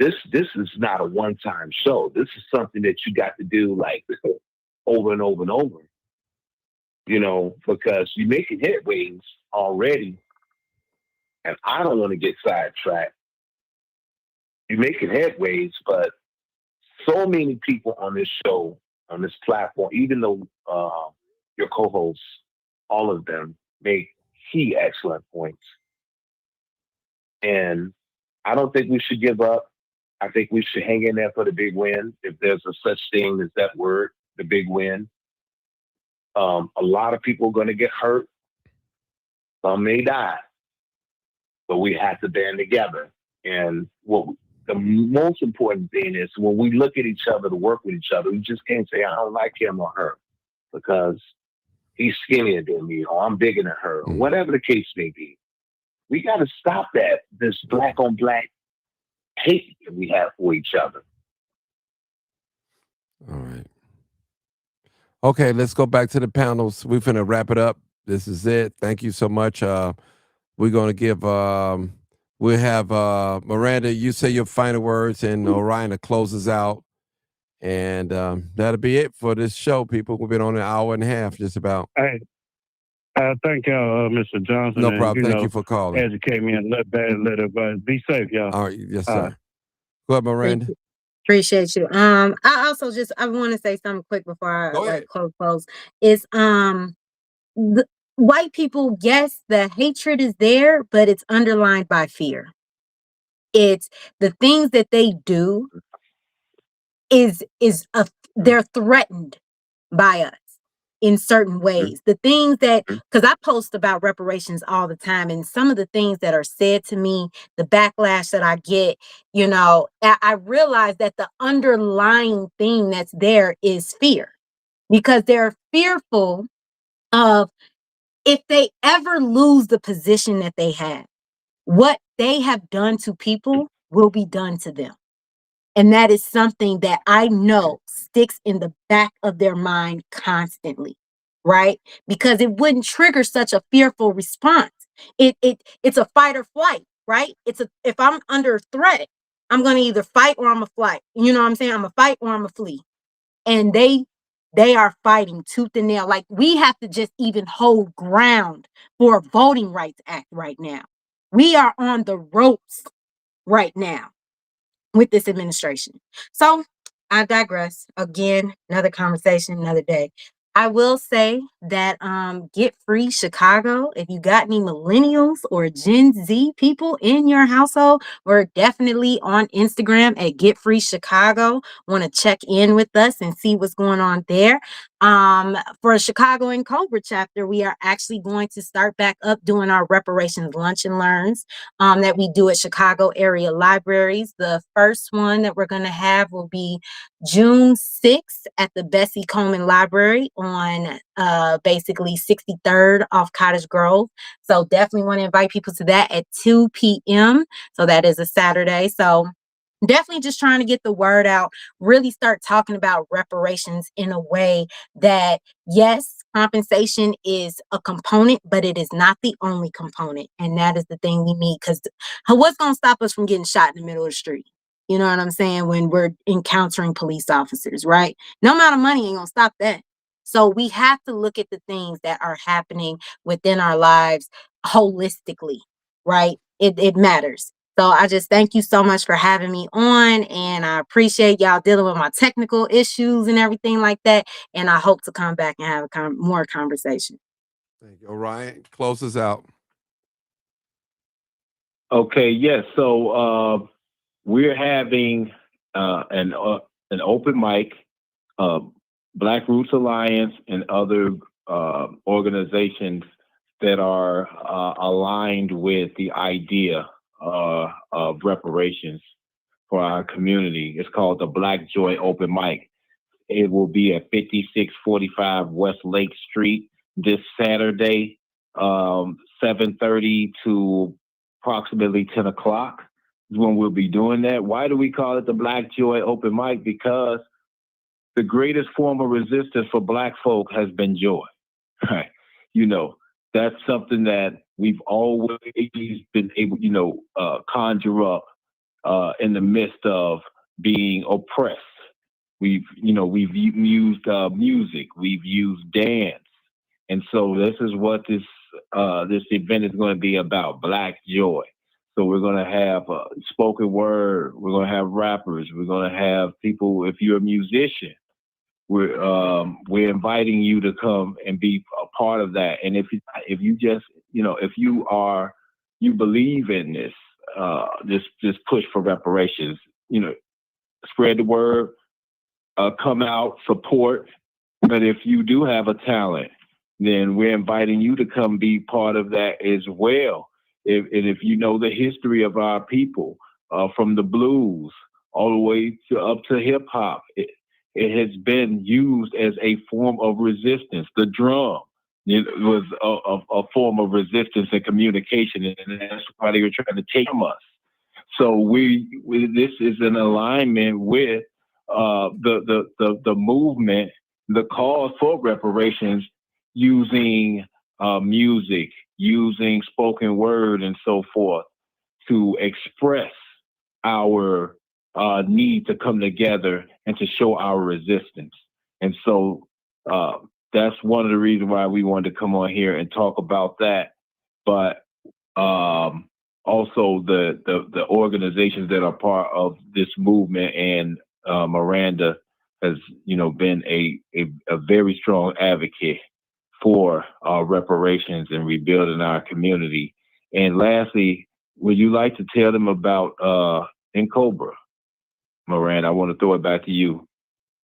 This is not a one-time show. This is something that you got to do like over and over and over. You know, because you're making headways already, and I don't want to get sidetracked. You're making headways, but so many people on this show, on this platform, even though your co-hosts, all of them, make key excellent points. And I don't think we should give up. I think we should hang in there for the big win, if there's a such thing as that word, the big win. A lot of people are going to get hurt. Some may die. But we have to band together. And the most important thing is when we look at each other to work with each other, we just can't say, I don't like him or her because he's skinnier than me or I'm bigger than her, or whatever the case may be. We got to stop this black on black hate that we have for each other. All right. Okay, let's go back to the panels. We're finna wrap it up. This is it. Thank you so much. We're gonna give. We'll have Miranda. You say your final words, and Orion closes out, and that'll be it for this show. People, we've been on an hour and a half, just about. Hey, thank y'all, Mr. Johnson. No problem. Thank you for calling. Educate me and let everybody be safe, y'all. All right. Yes, sir. Go ahead, Miranda. Appreciate you. I also I want to say something quick before I close. Is the white people, yes, the hatred is there, but it's underlined by fear. It's the things that they do they're threatened by us in certain ways. The things that, because I post about reparations all the time, and some of the things that are said to me, the backlash that I get, you know, I realize that the underlying thing that's there is fear, because they're fearful of if they ever lose the position that they have, what they have done to people will be done to them. And that is something that I know sticks in the back of their mind constantly, right? Because it wouldn't trigger such a fearful response. It's a fight or flight, right? If I'm under threat, I'm going to either fight or I'm going to flight. You know what I'm saying? I'm going to fight or I'm going to flee. And they are fighting tooth and nail. Like, we have to just even hold ground for a Voting Rights Act right now. We are on the ropes right now with this administration. So I digress. Again, another conversation, another day. I will say that Get Free Chicago, if you got any millennials or Gen Z people in your household, we're definitely on Instagram at Get Free Chicago. Want to check in with us and see what's going on there. For Chicago and Cobra chapter, we are actually going to start back up doing our reparations lunch and learns that we do at Chicago area libraries. The first one that we're going to have will be June 6th at the Bessie Coleman Library on basically 63rd off Cottage Grove. So definitely want to invite people to that at 2 p.m. So that is a Saturday. So definitely just trying to get the word out, really start talking about reparations in a way that, yes, compensation is a component, but it is not the only component. And that is the thing we need, because what's going to stop us from getting shot in the middle of the street? You know what I'm saying? When we're encountering police officers, right? No amount of money ain't going to stop that. So we have to look at the things that are happening within our lives holistically, right? It matters. So I just thank you so much for having me on, and I appreciate y'all dealing with my technical issues and everything like that. And I hope to come back and have a more conversation. Thank you. Orion, close us out. Okay, yes. So we're having an open mic, uh, Black Roots Alliance, and other organizations that are aligned with the idea of reparations for our community. It's called the Black Joy Open Mic. It will be at 5645 West Lake Street this Saturday, 7:30 to approximately 10 o'clock is when we'll be doing that. Why do we call it the Black Joy Open Mic? Because the greatest form of resistance for Black folk has been joy. Right? You know, that's something that we've always been able, conjure up in the midst of being oppressed. We've used music, we've used dance, and so this is what this event is going to be about: Black joy. So we're going to have spoken word, we're going to have rappers, we're going to have people. If you're a musician, we're inviting you to come and be a part of that. And if you just if you believe in this push for reparations, spread the word. Come out, support. But if you do have a talent, then we're inviting you to come be part of that as well. If you know the history of our people, from the blues all the way up to hip hop, it has been used as a form of resistance. The drum was a form of resistance and communication, and that's why they were trying to take from us. So this is in alignment with the movement, the cause for reparations, using music, using spoken word, and so forth to express our need to come together and to show our resistance. And so that's one of the reasons why we wanted to come on here and talk about that. But also the organizations that are part of this movement, and Miranda has been a very strong advocate for reparations and rebuilding our community. And lastly, would you like to tell them about Cobra, Miranda? I want to throw it back to you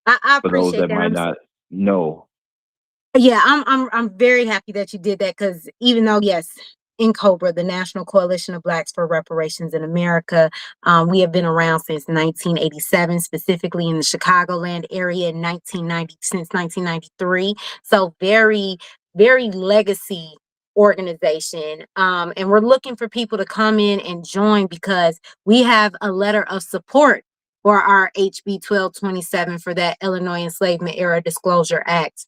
I for those appreciate that might that. not know. Yeah, I'm very happy that you did that, because even though, yes, in Cobra, the National Coalition of Blacks for Reparations in America, we have been around since 1987, specifically in the Chicagoland area in 1990 since 1993. So very, very legacy organization. And we're looking for people to come in and join, because we have a letter of support for our HB 1227 for that Illinois Enslavement Era Disclosure Act.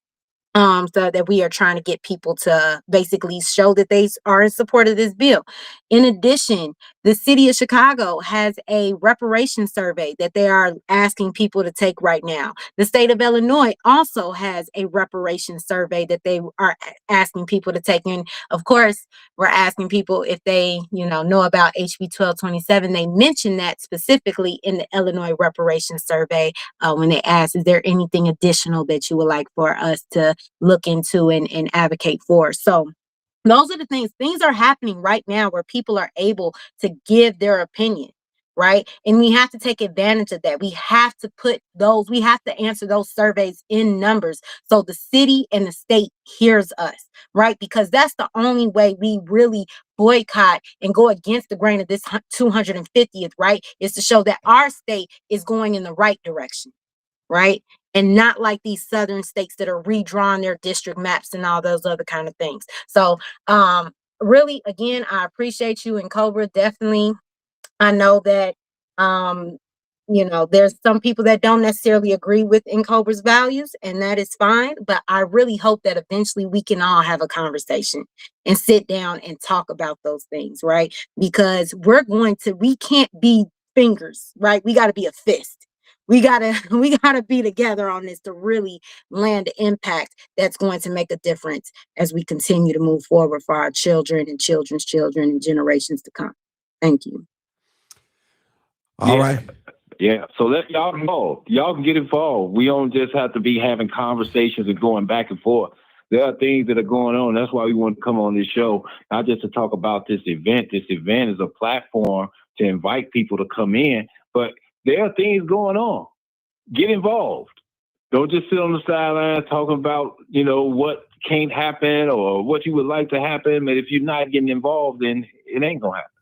So that we are trying to get people to basically show that they are in support of this bill. In addition, the city of Chicago has a reparation survey that they are asking people to take right now. The state of Illinois also has a reparation survey that they are asking people to take. And of course, we're asking people if they, know about HB 1227. They mentioned that specifically in the Illinois reparation survey when they asked, is there anything additional that you would like for us to look into and advocate for? So those are the things are happening right now where people are able to give their opinion, right? And we have to take advantage of that. We have to answer those surveys in numbers so the city and the state hears us, right? Because that's the only way we really boycott and go against the grain of this 250th, right? Is to show that our state is going in the right direction, right? And not like these southern states that are redrawing their district maps and all those other kind of things. So really, again, I appreciate you and Cobra. Definitely, I know that there's some people that don't necessarily agree with Cobra's values, and that is fine. But I really hope that eventually we can all have a conversation and sit down and talk about those things, right? Because we can't be fingers, right? We got to be a fist. we gotta be together on this to really land the impact that's going to make a difference as we continue to move forward for our children and children's children and generations to come. Thank you. All right. Yeah, so let y'all involved. Y'all can get involved. We don't just have to be having conversations and going back and forth. There are things that are going on. That's why we want to come on this show, not just to talk about this event. This event is a platform to invite people to come in, but there are things going on. Get involved. Don't just sit on the sideline talking about, what can't happen or what you would like to happen. But if you're not getting involved, then it ain't going to happen.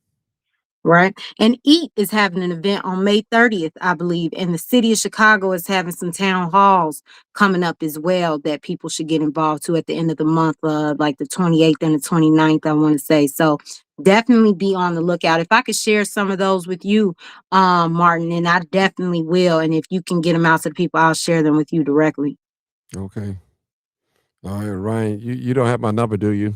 Right. And EAT is having an event on May 30th, I believe. And the city of Chicago is having some town halls coming up as well that people should get involved to at the end of the month, like the 28th and the 29th, I want to say. So definitely be on the lookout. If I could share some of those with you, Martin, and I definitely will. And if you can get them out to people, I'll share them with you directly. Okay. All right, Ryan, you don't have my number, do you?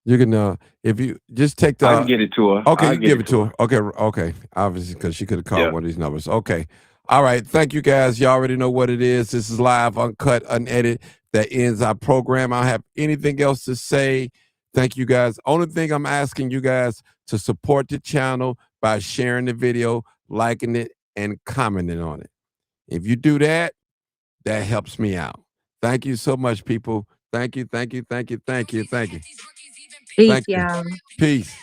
You can, if you just take the. I can get it to her. Okay, I'll you give it to her. Okay. Obviously, because she could have called one of these numbers. Okay. All right. Thank you, guys. You already know what it is. This is live, uncut, unedited. That ends our program. I don't have anything else to say. Thank you, guys. Only thing I'm asking you guys to support the channel by sharing the video, liking it, and commenting on it. If you do that, that helps me out. Thank you so much, people. Thank you. Peace, Thank you. y'all. Peace.